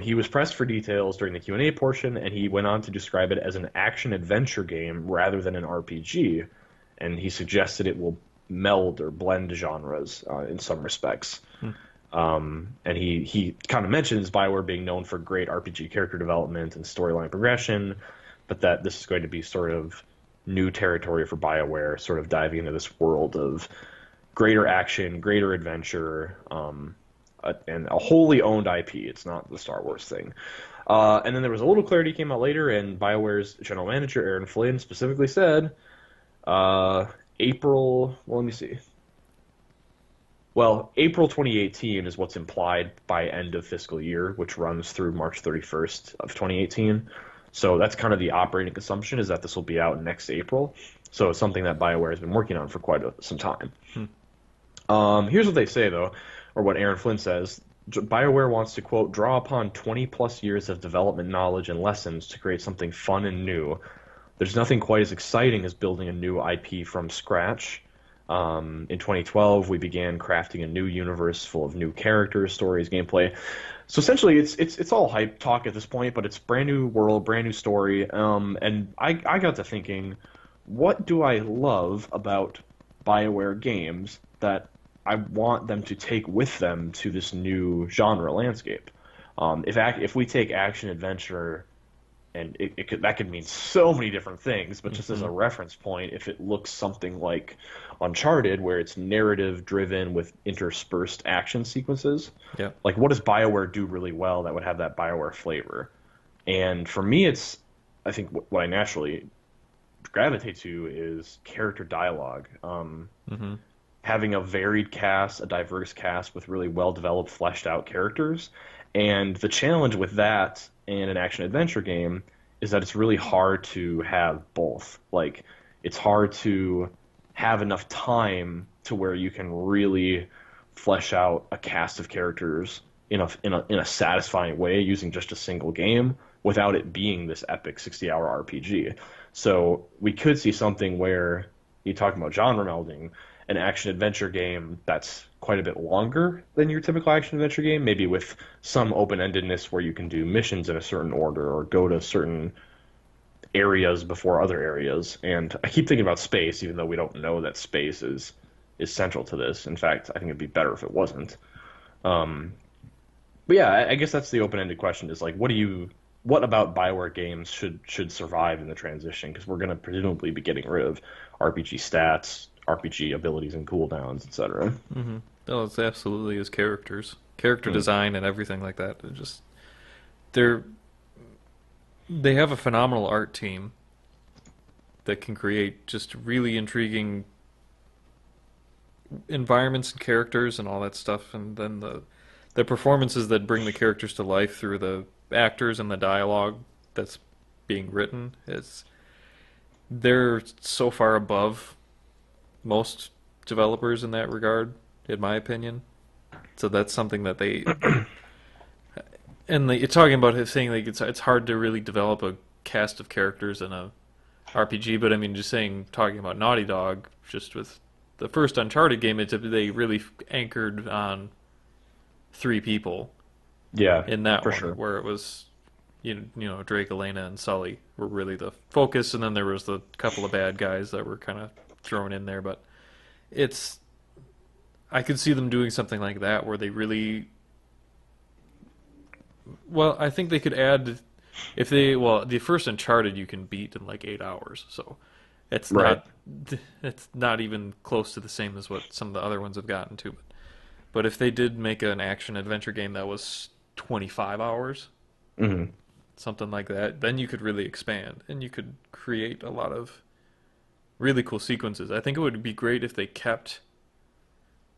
He was pressed for details during the Q&A portion, and he went on to describe it as an action-adventure game rather than an RPG, and he suggested it will meld or blend genres in some respects. Hmm. And he kind of mentions BioWare being known for great RPG character development and storyline progression, but that this is going to be sort of new territory for BioWare, sort of diving into this world of greater action, greater adventure, and a wholly owned IP. It's not the Star Wars thing. And then there was a little clarity came out later, and BioWare's general manager Aaron Flynn specifically said, uh, April. Well, let me see. Well, April 2018 is what's implied by end of fiscal year, which runs through March 31st of 2018. So that's kind of the operating assumption is that this will be out next April. So it's something that BioWare has been working on for some time. Hmm. Here's what they say, though, or what Aaron Flynn says. BioWare wants to, quote, draw upon 20 plus years of development knowledge and lessons to create something fun and new. There's nothing quite as exciting as building a new IP from scratch. In 2012, we began crafting a new universe full of new characters, stories, gameplay. So essentially, it's all hype talk at this point, but it's brand new world, brand new story. And I got to thinking, what do I love about BioWare games that I want them to take with them to this new genre landscape? If we take action adventure and that could mean so many different things, but just as Hmm. a reference point, if it looks something like Uncharted, where it's narrative driven with interspersed action sequences, Yeah. like what does BioWare do really well that would have that BioWare flavor? And for me, I think what I naturally gravitate to is character dialogue. Hmm. Having a varied cast, a diverse cast with really well developed, fleshed out characters, And the challenge with that and an action adventure game is that it's really hard to have both. Like, it's hard to have enough time to where you can really flesh out a cast of characters in a satisfying way using just a single game without it being this epic 60-hour RPG. So we could see something where you talk about genre melding, an action adventure game that's quite a bit longer than your typical action adventure game, maybe with some open-endedness where you can do missions in a certain order or go to certain areas before other areas. And I keep thinking about space, even though we don't know that space is central to this. In fact, I think it'd be better if it wasn't. Um, but yeah, I guess that's the open-ended question: is like, what about BioWare games should survive in the transition? Because we're going to presumably be getting rid of RPG stats, RPG abilities and cooldowns, etc. Mm-hmm. Oh, it's absolutely his characters, character Hmm. design, and everything like that. They're they have a phenomenal art team that can create just really intriguing environments and characters and all that stuff, and then the performances that bring the characters to life through the actors and the dialogue that's being written is they're so far above most developers in that regard, in my opinion. So that's something that they and you're talking about his saying like it's hard to really develop a cast of characters in a RPG, but I mean just saying talking about Naughty Dog just with the first Uncharted game, they really anchored on three people Yeah, in that for one, sure. where it was Drake, Elena, and Sully were really the focus, and then there was the couple of bad guys that were kind of thrown in there. But it's I could see them doing something like that where they really well, I think they could add if they well the first Uncharted you can beat in like 8 hours, so it's Right. not it's not even close to the same as what some of the other ones have gotten to. But if they did make an action adventure game that was 25 hours, Hmm. something like that, then you could really expand and you could create a lot of really cool sequences. I think it would be great if they kept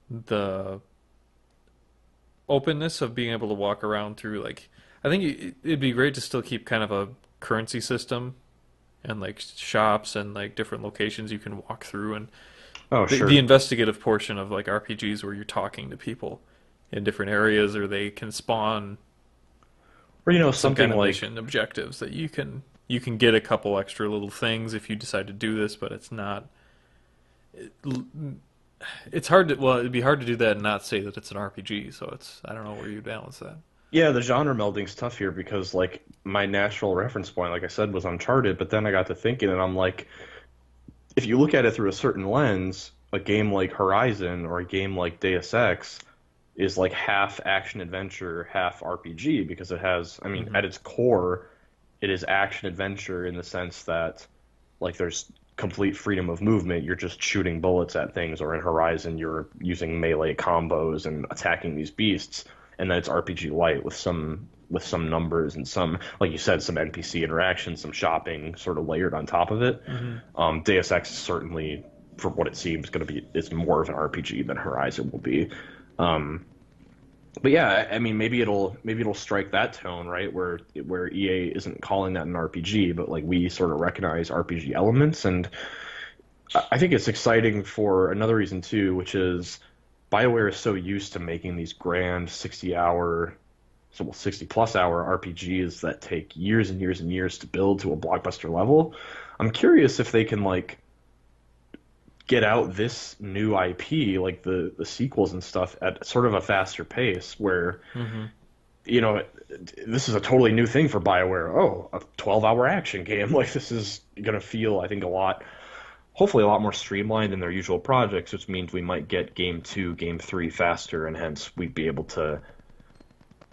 the openness of being able to walk around through like I think it'd be great to still keep kind of a currency system and like shops and like different locations you can walk through and Oh, the sure. investigative portion of like RPGs where you're talking to people in different areas or they can spawn Or some something kind of like mission objectives that you can get a couple extra little things if you decide to do this, but it's not it's hard to well it'd be hard to do that and not say that it's an RPG. So it's I don't know where you balance that. yeah, the genre melding's tough here because like my natural reference point, like I said, was Uncharted, but then I got to thinking and I'm like, if you look at it through a certain lens, a game like Horizon or a game like Deus Ex is like half action adventure, half RPG because it has, I mean, Hmm. at its core, it is action adventure in the sense that like there's complete freedom of movement. You're just shooting bullets at things, or in Horizon, you're using melee combos and attacking these beasts. And then it's RPG light with some numbers and some, like you said, some NPC interaction, some shopping sort of layered on top of it. Hmm. Deus Ex is certainly, for what it seems, going to be is more of an RPG than Horizon will be. Um, but yeah, I mean, maybe it'll strike that tone, right, where EA isn't calling that an RPG, but like we sort of recognize RPG elements, and I think it's exciting for another reason too, which is BioWare is so used to making these grand 60-hour, so well, 60 plus hour RPGs that take years and years and years to build to a blockbuster level. I'm curious if they can like get out this new IP, like the sequels and stuff, at sort of a faster pace where Hmm. you know, this is a totally new thing for BioWare. Oh, a 12-hour action game. Like this is gonna feel, I think, hopefully a lot more streamlined than their usual projects, which means we might get game two, game three faster, and hence we'd be able to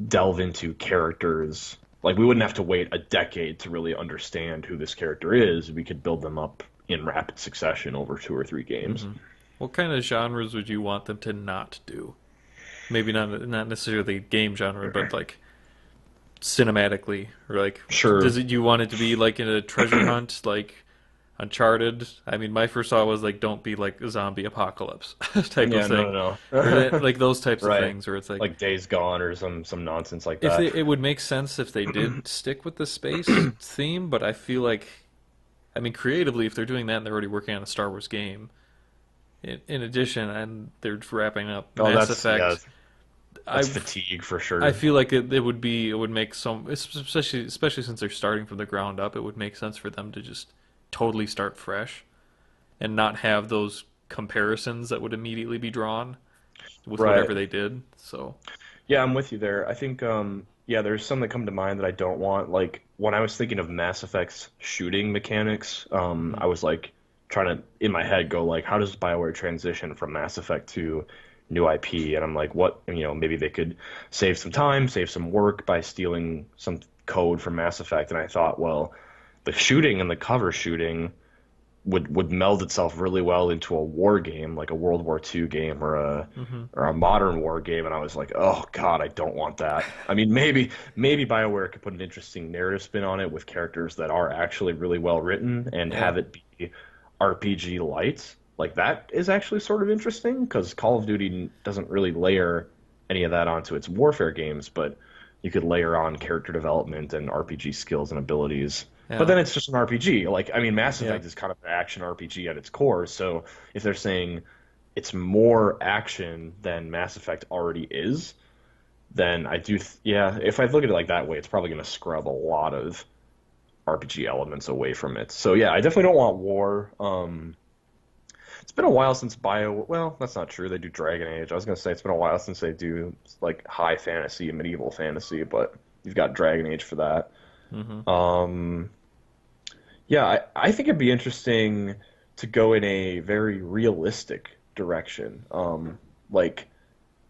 delve into characters. Like we wouldn't have to wait a decade to really understand who this character is. We could build them up in rapid succession over two or three games. Hmm. What kind of genres would you want them to not do? Maybe not necessarily game genre, but like cinematically, or like Sure. does it you want it to be like in a treasure hunt like Uncharted. I mean, my first thought was like, don't be like a zombie apocalypse type of Yeah, thing, no, or no, no. like those types of Right. things where it's like, Like Days Gone or some nonsense like if that. it would make sense if they did stick with the space theme, but I feel like, I mean, creatively, if they're doing that and they're already working on a Star Wars game, in addition, and they're wrapping up Oh, Mass that's yeah, Effect, that's I fatigue for I sure. feel like it would make some, especially since they're starting from the ground up, it would make sense for them to just totally start fresh and not have those comparisons that would immediately be drawn with Right. whatever they did. So, Yeah, I'm with you there. I think yeah, there's some that come to mind that I don't want. Like when I was thinking of Mass Effect's shooting mechanics, mhm. I was like trying to in my head go like, how does BioWare transition from Mass Effect to new IP? And I'm like, what, maybe they could save some time, save some work by stealing some code from Mass Effect. And I thought, well, the shooting and the cover shooting would meld itself really well into a war game, like a World War II game Mhm. or a modern war game, and I was like, oh God, I don't want that. I mean, maybe BioWare could put an interesting narrative spin on it with characters that are actually really well written and Yeah. have it be RPG light. Like that is actually sort of interesting because Call of Duty doesn't really layer any of that onto its warfare games, but you could layer on character development and RPG skills and abilities. But Yeah. then it's just an RPG. Like, I mean, Mass Yeah. Effect is kind of an action RPG at its core. So if they're saying it's more action than Mass Effect already is, then yeah, if I look at it like that way, it's probably going to scrub a lot of RPG elements away from it. So yeah, I definitely don't want war. It's been a while since well, that's not true. They do Dragon Age. I was going to say it's been a while since they do like high fantasy, medieval fantasy, but you've got Dragon Age for that. Mhm. Um, yeah, I think it'd be interesting to go in a very realistic direction. Like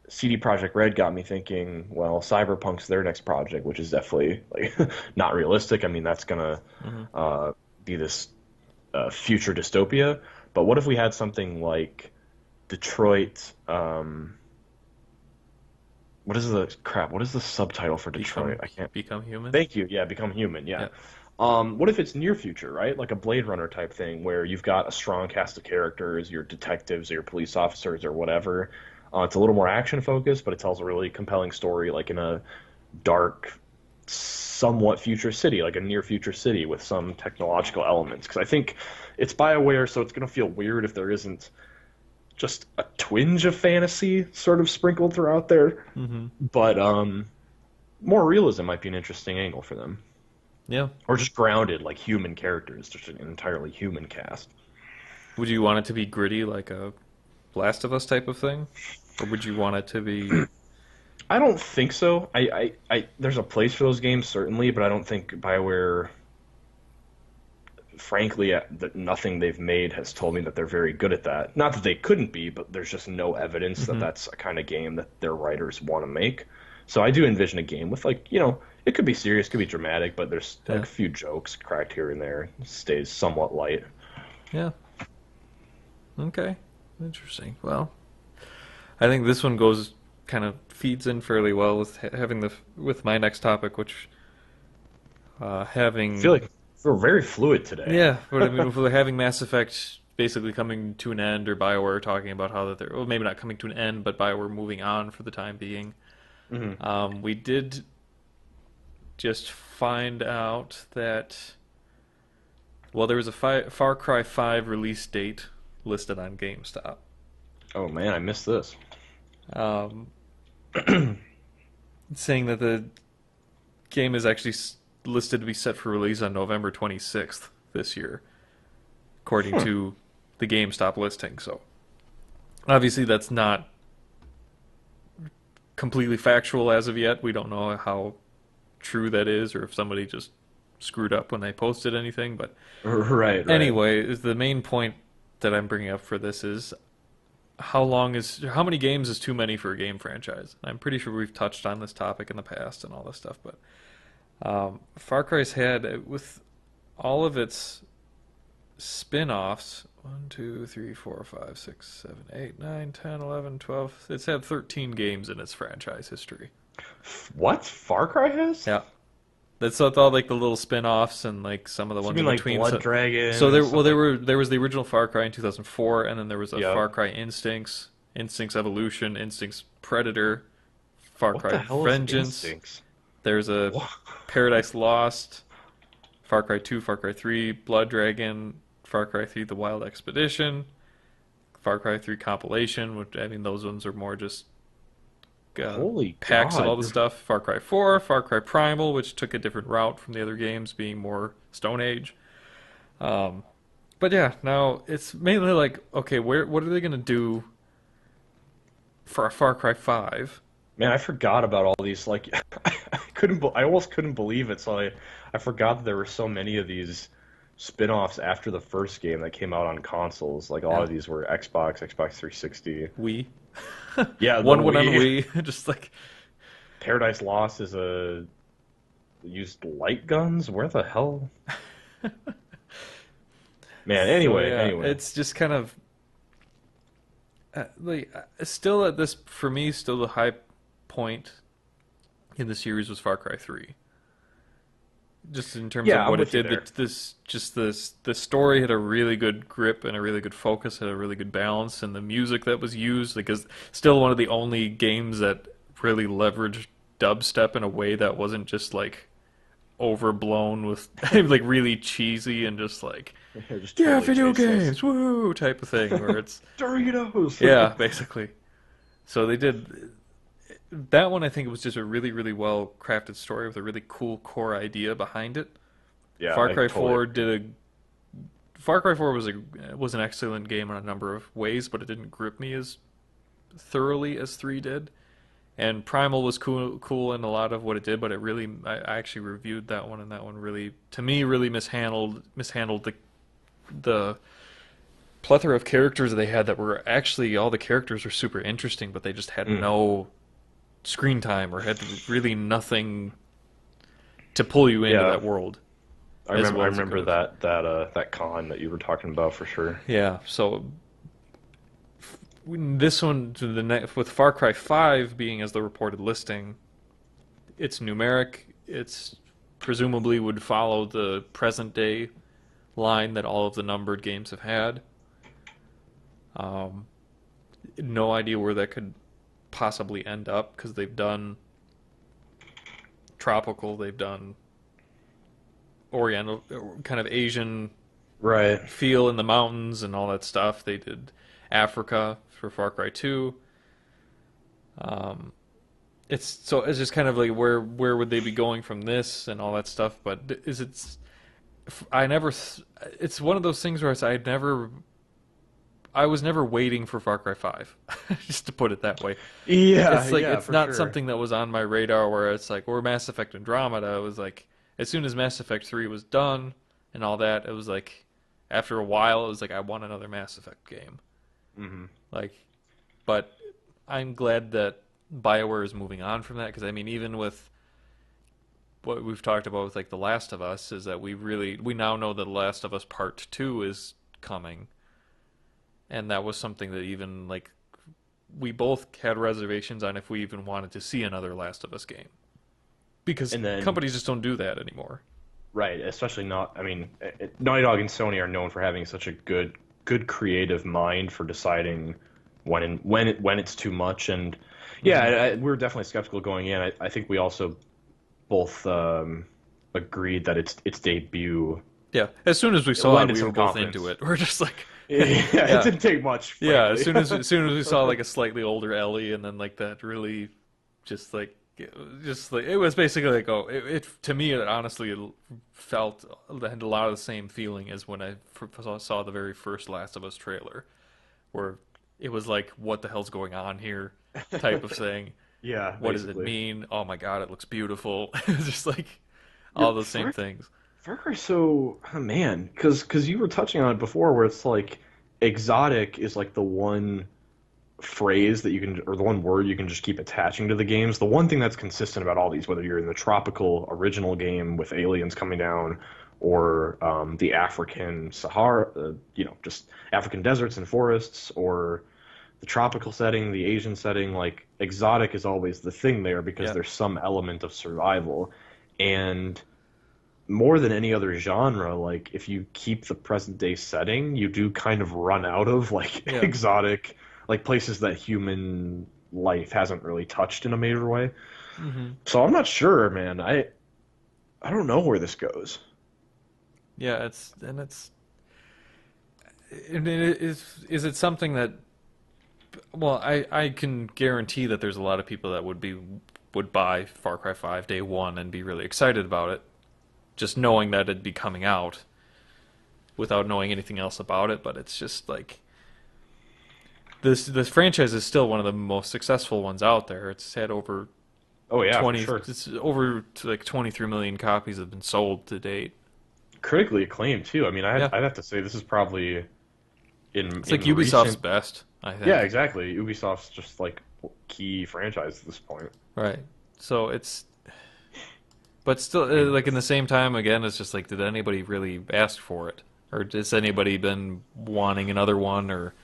CD Projekt Red got me thinking, well, Cyberpunk's their next project, which is definitely like not realistic. I mean, that's gonna Mhm. be this future dystopia. But what if we had something like Detroit? What is the crap? What is the subtitle for Detroit? I can't. Become human. Thank you. Yeah, Become Human. Yeah. Yeah. What if it's near future, right? Like a Blade Runner type thing, where you've got a strong cast of characters, your detectives or your police officers or whatever. It's a little more action focused, but it tells a really compelling story, like in a dark, somewhat future city, like a near future city with some technological elements. Because I think it's BioWare, so it's gonna feel weird if there isn't just a twinge of fantasy sort of sprinkled throughout there. Mhm. But more realism might be an interesting angle for them. Yeah. Or just grounded like human characters, just an entirely human cast. Would you want it to be gritty like a Last of Us type of thing, or would you want it to be? I don't think so. There's a place for those games certainly, but I don't think BioWare, frankly, that nothing they've made has told me that they're very good at that. Not that they couldn't be, but there's just no evidence that Mhm. that's a kind of game that their writers want to make. So I do envision a game with like, it could be serious, could be dramatic, but there's like Yeah. a few jokes cracked here and there. It stays somewhat light. Yeah. Okay. Interesting. Well, I think this one goes kind of feeds in fairly well with having with my next topic, which I feel having like we're very fluid today. yeah, but I mean with having Mass Effect basically coming to an end, or BioWare talking about how that they're well maybe not coming to an end, but BioWare moving on for the time being. Hmm. We did just find out that well there was a Far Cry 5 release date listed on GameStop. Oh man, I missed this. Um, saying that the game is actually listed to be set for release on November 26th this year, according Hmm. to the GameStop listing. So obviously that's not completely factual as of yet. We don't know how true that is or if somebody just screwed up when they posted anything. But Right, right. anyway, is the main point that I'm bringing up for this is how many games is too many for a game franchise? I'm pretty sure we've touched on this topic in the past and all this stuff, but Far Cry's had with all of its spin-offs 1, 2, 3, 4, 5, 6, 7, 8, 9, 10, 11, 12. It's had 13 games in its franchise history. What? Far Cry has? Yeah. That's all like the little spin-offs and like some of the So you ones mean in like between. Blood So, Dragon so and there, well, stuff like? there was the original Far Cry in 2004, and then there was a Yep. Far Cry Instincts, Instincts Evolution, Instincts Predator, Far What Cry the hell is Vengeance. Instincts? There's a What? Paradise Lost, Far Cry 2, Far Cry 3, Blood Dragon, Far Cry 3: The Wild Expedition, Far Cry 3 compilation. Which I mean, those ones are more just Holy packs of all God! the stuff. Far Cry 4, Far Cry Primal, which took a different route from the other games, being more Stone Age. Um, but yeah, now it's mainly like, okay, what are they gonna do for a Far Cry 5? Man, I forgot about all these. Like, I almost couldn't believe it. So I forgot that there were so many of these spin-offs after the first game that came out on consoles. Like a lot Yeah, of these were Xbox, Xbox 360. Wii. Yeah, the One went on Wii. Wii, just like Paradise Lost is a used light guns. Where the hell? Man, so. Yeah, anyway. it's just kind of like still at this for me, still the high point in the series was Far Cry 3. Just in terms of Yeah, I'm what it with you did, there. the story had a really good grip and a really good focus, had a really good balance, and the music that was used, because still one of the only games that really leveraged dubstep in a way that wasn't just like overblown with like really cheesy and just like Yeah, just yeah, totally video tasteless. games, woo type of thing where it's Doritos. yeah, basically. So they did that one. I think it was just a really, really well crafted story with a really cool core idea behind it. Yeah, Far I Cry totally 4 agree. did a Far Cry 4 was an excellent game in a number of ways, but it didn't grip me as thoroughly as 3 did. And Primal was cool in a lot of what it did, but it really I actually reviewed that one, and that one really to me really mishandled the plethora of characters they had that were actually all the characters were super interesting, but they just had Mm. no screen time or had really nothing to pull you into Yeah, that world I as remember. I well as it could remember have. that con that you were talking about for sure. Yeah, so this one to the next with Far Cry 5 being as the reported listing, it's numeric. It's presumably would follow the present day line that all of the numbered games have had. Um, no idea where that could possibly end up because they've done tropical, they've done Oriental, kind of Asian Right. feel in the mountains and all that stuff. They did Africa for Far Cry 2. Um, it's just kind of like where would they be going from this and all that stuff. But is it's I never it's one of those things where I was never waiting for Far Cry 5, just to put it that way. Yeah, It's like yeah, it's for not sure. something that was on my radar where it's like or Mass Effect Andromeda. It was like as soon as Mass Effect 3 was done and all that, it was like after a while it was like I want another Mass Effect game. Hmm. Like, but I'm glad that BioWare is moving on from that because I mean even with what we've talked about with like The Last of Us is that we now know that The Last of Us Part 2 is coming, and that was something that even like we both had reservations on if we even wanted to see another Last of Us game because And then, companies just don't do that anymore. right, especially not. I mean, Naughty Dog and Sony are known for having such a good creative mind for deciding when it's too much. And yeah, Hmm. we were definitely skeptical going in. I think we also both agreed that its debut Yeah, as soon as we it saw it, lended we some were both into confidence. it. We're just like, Yeah, it yeah, didn't take much, yeah. frankly. As soon as we saw like a slightly older Ellie, and then like that really, just like, just like it was basically like it to me it honestly it felt it had a lot of the same feeling as when I saw the very first Last of Us trailer, where it was like, what the hell's going on here, type of thing. Yeah, What does it basically. mean? Oh my god, it looks beautiful. It's just like Yeah, all the same things. Far Cry so oh, man, because you were touching on it before, where it's like exotic is like the one phrase that you can or the one word you can just keep attaching to the games. The one thing that's consistent about all these, whether you're in the tropical original game with aliens coming down, or the African Sahara, just African deserts and forests, or the tropical setting, the Asian setting, like exotic is always the thing there because Yeah, there's some element of survival. And more than any other genre, like if you keep the present day setting, you do kind of run out of like Yeah. exotic, like places that human life hasn't really touched in a major way. Hmm. So I'm not sure, man. I don't know where this goes. Yeah, and it is it something that, well, I can guarantee that there's a lot of people that would buy Far Cry 5 day one and be really excited about it, just knowing that it'd be coming out without knowing anything else about it. But it's just like this franchise is still one of the most successful ones out there. It's had over Oh yeah, for 20, sure. it's over to like 23 million copies have been sold to date. Critically acclaimed too. I mean, Yeah, I'd have to say this is probably it's like in Ubisoft's recent. best, I Yeah, think. exactly. Ubisoft's just like key franchise at this point. Right. So it's, but still, I mean, like in the same time, again, it's just like, did anybody really ask for it, or has anybody been wanting another one, or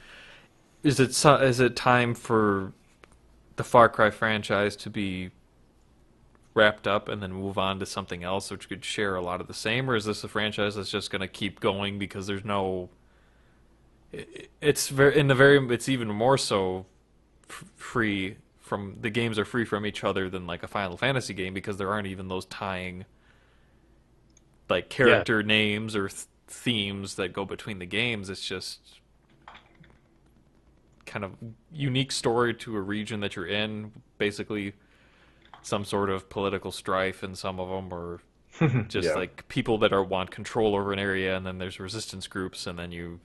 is it time for the Far Cry franchise to be wrapped up and then move on to something else, which could share a lot of the same, or is this a franchise that's just going to keep going because there's no? It's very in the very. It's even more so free from the games are free from each other than like a Final Fantasy game because there aren't even those tying like yeah, character names or themes that go between the games. It's just kind of unique story to a region that you're in, basically some sort of political strife in some of them, or just yeah. like people that are want control over an area, and then there's resistance groups, and then you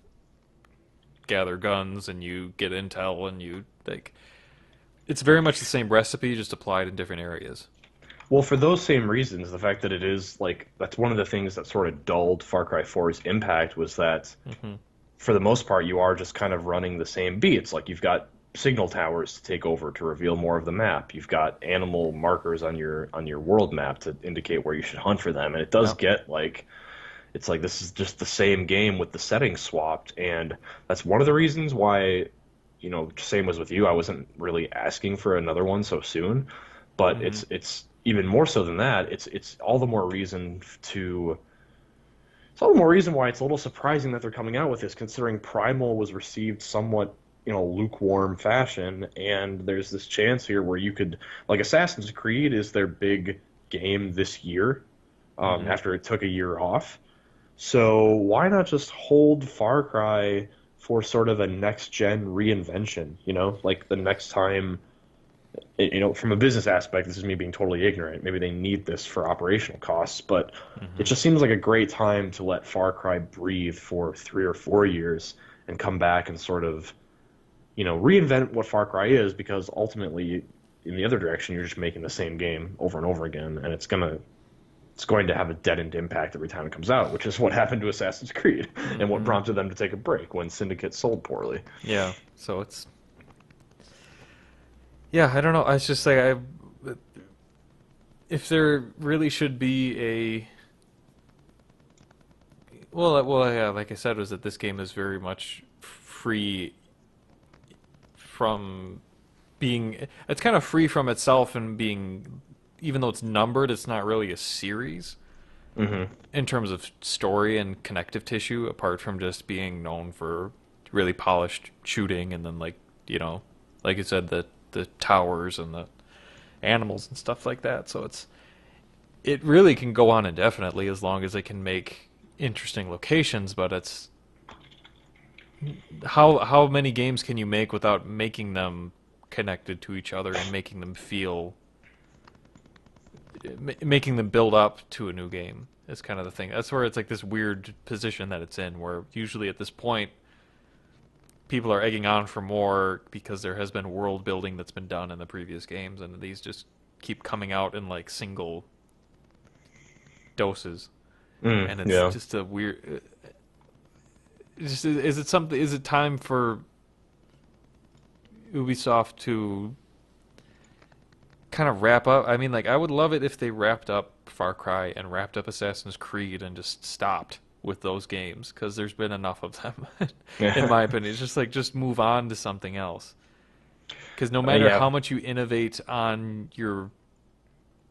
gather guns and you get intel, and you like it's very much the same recipe, just applied in different areas. Well, for those same reasons, the fact that it is like that's one of the things that sort of dulled Far Cry 4's impact was that Hmm. for the most part you are just kind of running the same beats. Like you've got signal towers to take over to reveal more of the map. You've got animal markers on your world map to indicate where you should hunt for them. And it does Yeah. get like it's like this is just the same game with the settings swapped, and that's one of the reasons why, you know, same as with you, I wasn't really asking for another one so soon. But Hmm. it's even more so than that. It's all the more reason to it's all the more reason why it's a little surprising that they're coming out with this, considering Primal was received somewhat, you know, lukewarm fashion, and there's this chance here where you could, like, Assassin's Creed is their big game this year, Hmm. after it took a year off. So why not just hold Far Cry for sort of a next gen reinvention? You know, like the next time, you know, from a business aspect, this is me being totally ignorant. Maybe they need this for operational costs, but it Hmm. just seems like a great time to let Far Cry breathe for 3 or 4 years and come back and sort of, you know, reinvent what Far Cry is, because ultimately, in the other direction, you're just making the same game over and over again, and it's going to have a deadened impact every time it comes out, which is what happened to Assassin's Creed and what Hmm. prompted them to take a break when Syndicate sold poorly. Yeah. So it's yeah. I don't know. It's just like I if there really should be a yeah, like I said, was that this game is very much free from being. It's kind of free from itself and being, even though it's numbered, it's not really a series Hmm. in terms of story and connective tissue. Apart from just being known for really polished shooting, and then like like you said, the towers and the animals and stuff like that. So it really can go on indefinitely as long as it can make interesting locations, but it's how many games can you make without making them connected to each other and making them feel making them build up to a new game is kind of the thing. That's where it's like this weird position that it's in, where usually at this point people are egging on for more because there has been world building that's been done in the previous games, and these just keep coming out in like single doses, and it's Yeah. just a weird. Just is it something? Is it time for Ubisoft to kind of wrap up? I mean, like I would love it if they wrapped up Far Cry and wrapped up Assassin's Creed and just stopped with those games because there's been enough of them, in my opinion. It's just like just move on to something else. Because no matter Yeah. how much you innovate on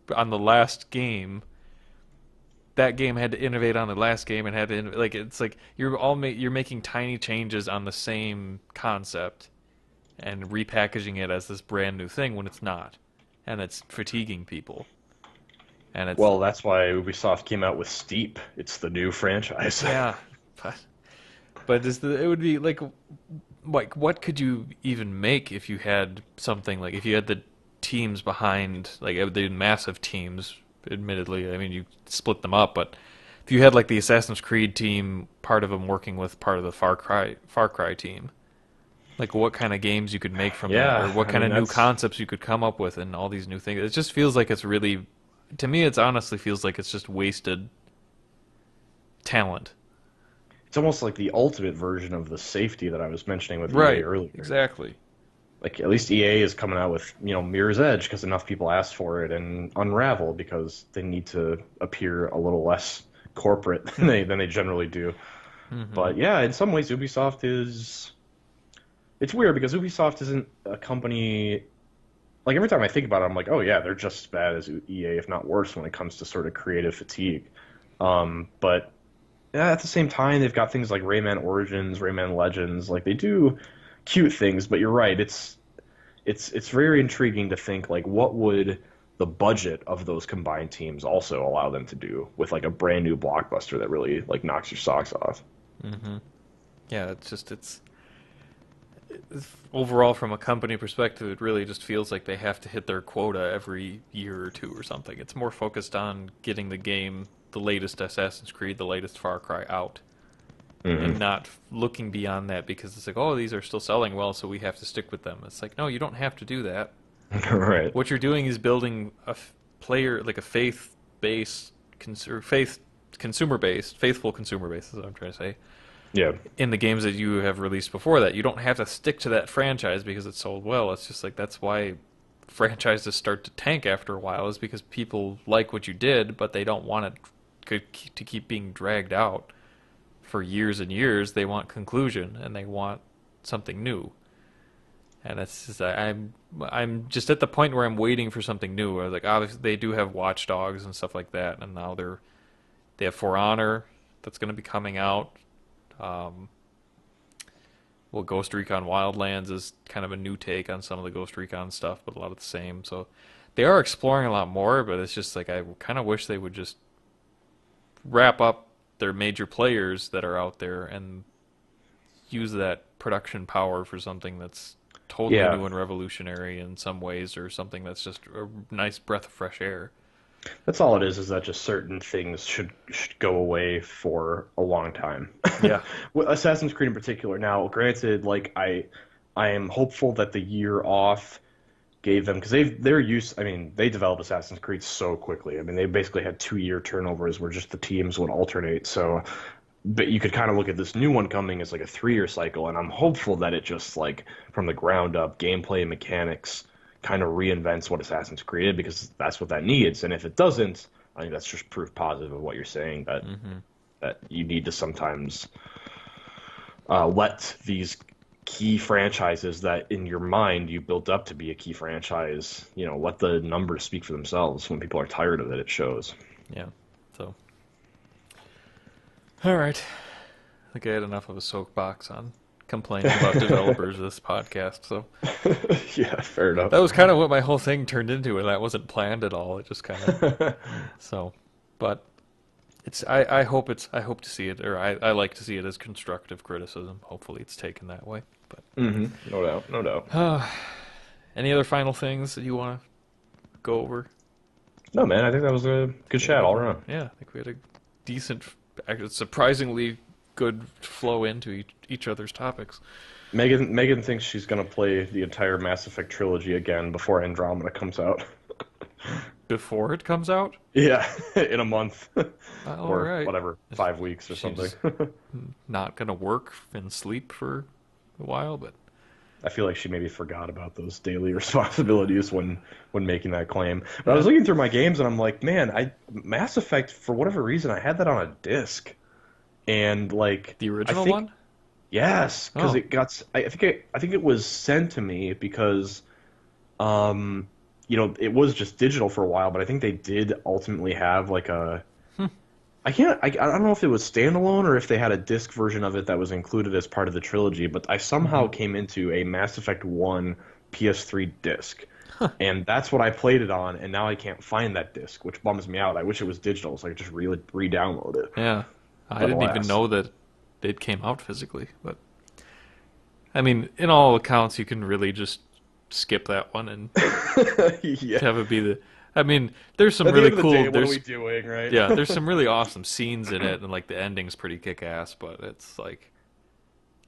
the last game, that game had to innovate on the last game and had to like it's like you're making tiny changes on the same concept and repackaging it as this brand new thing when it's not, and it's fatiguing people. And it's Well, that's why Ubisoft came out with Steep. It's the new franchise. yeah, but it would be like what could you even make if you had something like if you had the teams behind like the massive teams. Admittedly, I mean you split them up, but if you had like the Assassin's Creed team, part of them working with part of the Far Cry team, like what kind of games you could make from that, or Yeah, what I kind mean of new that's concepts you could come up with, and all these new things. It just feels like it's really, to me, it's honestly feels like it's just wasted talent. it's almost like the ultimate version of the safety that I was mentioning with EA Right. earlier. Exactly. Like at least EA is coming out with Mirror's Edge because enough people asked for it, and Unravel because they need to appear a little less corporate than they generally do. Hmm. But yeah, in some ways, Ubisoft is. It's weird because Ubisoft isn't a company. Like every time I think about it, I'm like, oh yeah, they're just as bad as EA, if not worse, when it comes to sort of creative fatigue. But yeah, at the same time, they've got things like Rayman Origins, Rayman Legends. Like they do cute things, but you're right. It's very intriguing to think like what would the budget of those combined teams also allow them to do with like a brand new blockbuster that really like knocks your socks off. Hmm. Yeah, overall from a company perspective, it really just feels like they have to hit their quota every year or two or something. It's more focused on getting the game, the latest Assassin's Creed, the latest Far Cry out, and Hmm. not looking beyond that because it's like, oh, these are still selling well, so we have to stick with them. It's like, no, you don't have to do that. Right. What you're doing is building a player, like a faith-based, consumer-based, faithful consumer base, is what I'm trying to say, Yeah. in the games that you have released before that. You don't have to stick to that franchise because it sold well. It's just like that's why franchises start to tank after a while is because people like what you did, but they don't want it to keep being dragged out for years and years. They want conclusion and they want something new. And it's just, I'm just at the point where I'm waiting for something new. Like obviously they do have Watch Dogs and stuff like that, and now they have For Honor that's going to be coming out. Um, well, Ghost Recon Wildlands is kind of a new take on some of the Ghost Recon stuff, but a lot of the same. So they are exploring a lot more, but it's just like I kind of wish they would just wrap up their major players that are out there and use that production power for something that's totally Yeah. new and revolutionary in some ways, or something that's just a nice breath of fresh air. That's all it is that just certain things should go away for a long time. Yeah. With Assassin's Creed in particular. Now, granted, like I am hopeful that the year off gave them because they're used. I mean, they developed Assassin's Creed so quickly. I mean, they basically had 2 year turnovers where just the teams would alternate. So, but you could kind of look at this new one coming as like a 3 year cycle, and I'm hopeful that it just like from the ground up, gameplay and mechanics kind of reinvents what Assassin's Creed is because that's what that needs. And if it doesn't, I think that's just proof positive of what you're saying Hmm. that you need to sometimes let these key franchises that in your mind you built up to be a key franchise, let the numbers speak for themselves. When people are tired of it, it shows. Yeah. So, all right. I think I had enough of a soapbox on complaining about developers this podcast. So Yeah, fair enough. that was kind of what my whole thing turned into, and that wasn't planned at all. It just kind of so, but I hope to see it, or I like to see it as constructive criticism. Hopefully, it's taken that way. But No doubt, no doubt. any other final things that you want to go over? No, man, I think that was a good chat all around. Yeah, I think we had a decent, surprisingly good flow into each other's topics. Megan thinks she's gonna play the entire Mass Effect trilogy again before Andromeda comes out. Before it comes out? Yeah, in a month All or right. whatever, 5 weeks or something. She's not gonna work and sleep for a while, but I feel like she maybe forgot about those daily responsibilities when making that claim. But I yeah. was looking through my games and I'm like, man, I Mass Effect for whatever reason I had that on a disc, and like The I original think one? yes, because Oh. I think it was sent to me because it was just digital for a while, but I think they did ultimately have like a Hmm. I don't know if it was standalone or if they had a disc version of it that was included as part of the trilogy, but I somehow Hmm. came into a Mass Effect 1 PS3 disc. And that's what I played it on, and now I can't find that disc, which bums me out. I wish it was digital so I could just re-download it. Yeah, I But didn't even alas. know that it came out physically. But I mean, in all accounts, you can really just skip that one and Yeah. have it be the. I mean, there's some At the really end of the cool. day, what are we There's doing, right? Yeah, there's some really awesome scenes in it, and like the ending's pretty kick-ass. But it's like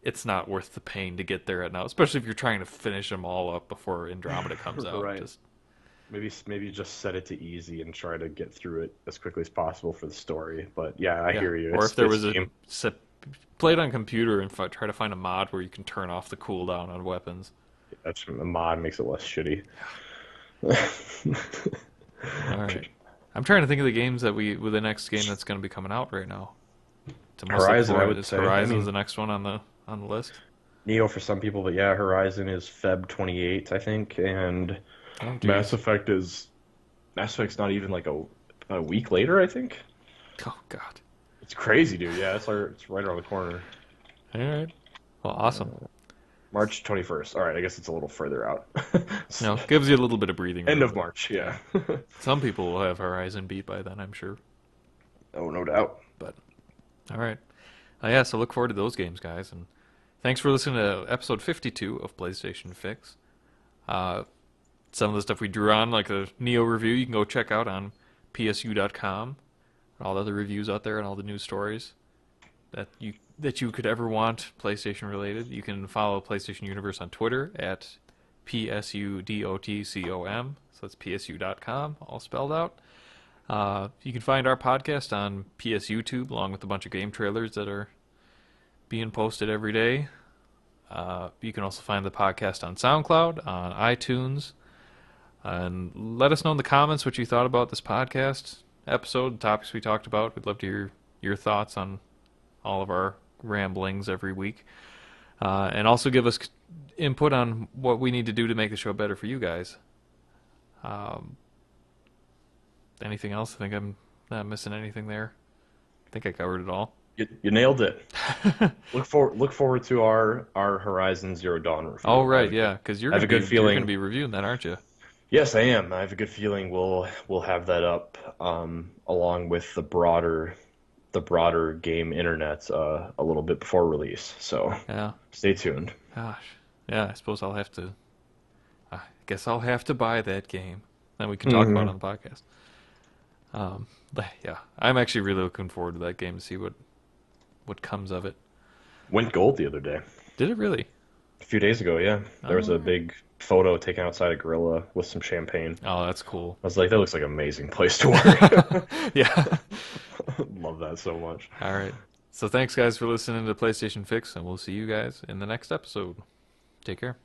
it's not worth the pain to get there right now, especially if you're trying to finish them all up before Andromeda comes out. Right. Just Maybe just set it to easy and try to get through it as quickly as possible for the story. But yeah, I yeah, hear you. or It's if there it's was a game. set, play it on computer and try to find a mod where you can turn off the cooldown on weapons. That's a mod makes it less shitty. All right. I'm trying to think of the games that with the next game that's going to be coming out right now. To most look Horizon, I forward would is say. I Horizon's mean, the next one on the list. Neo for some people, but yeah, Horizon is Feb 28th, I think, and Oh, Mass geez. Effect is Mass Effect's not even like a week later, I think. Oh, God. It's crazy, dude. Yeah, it's right around the corner. All right. Well, awesome. March 21st. All right, I guess it's a little further out. No, gives you a little bit of breathing End room. of March, Yeah. yeah. Some people will have Horizon beat by then, I'm sure. Oh, no doubt. But all right. Yeah, so look forward to those games, guys. And thanks for listening to episode 52 of PlayStation Fix. Uh, some of the stuff we drew on, like the Nioh review, you can go check out on psu.com. All the other reviews out there and all the news stories that you could ever want PlayStation related. You can follow PlayStation Universe on Twitter at PSUDOTCOM. So that's PSU.com, all spelled out. You can find our podcast on PS YouTube along with a bunch of game trailers that are being posted every day. You can also find the podcast on SoundCloud, on iTunes, and let us know in the comments what you thought about this podcast episode, the topics we talked about. We'd love to hear your thoughts on all of our ramblings every week. And also give us input on what we need to do to make the show better for you guys. Um, Anything else? I think I'm not missing anything there. I think I covered it all. You nailed it. Look forward to our Horizon Zero Dawn Oh review. right, yeah, because I have a good you're gonna feeling. be reviewing that, aren't you? Yes, I am. I have a good feeling we'll have that up along with the broader game internet a little bit before release. So Yeah. stay tuned. Gosh. Yeah, I suppose I'll have to. I guess I'll have to buy that game. Then we can talk about it Hmm. on the podcast. But yeah, I'm actually really looking forward to that game to see what comes of it. Went gold the other day. Did it really? A few days ago, yeah. There was Oh, a right. big photo taken outside a gorilla with some champagne. Oh, that's cool. I was like, that looks like an amazing place to work. Yeah. Love that so much. All right. So thanks guys for listening to PlayStation Fix, and we'll see you guys in the next episode. Take care.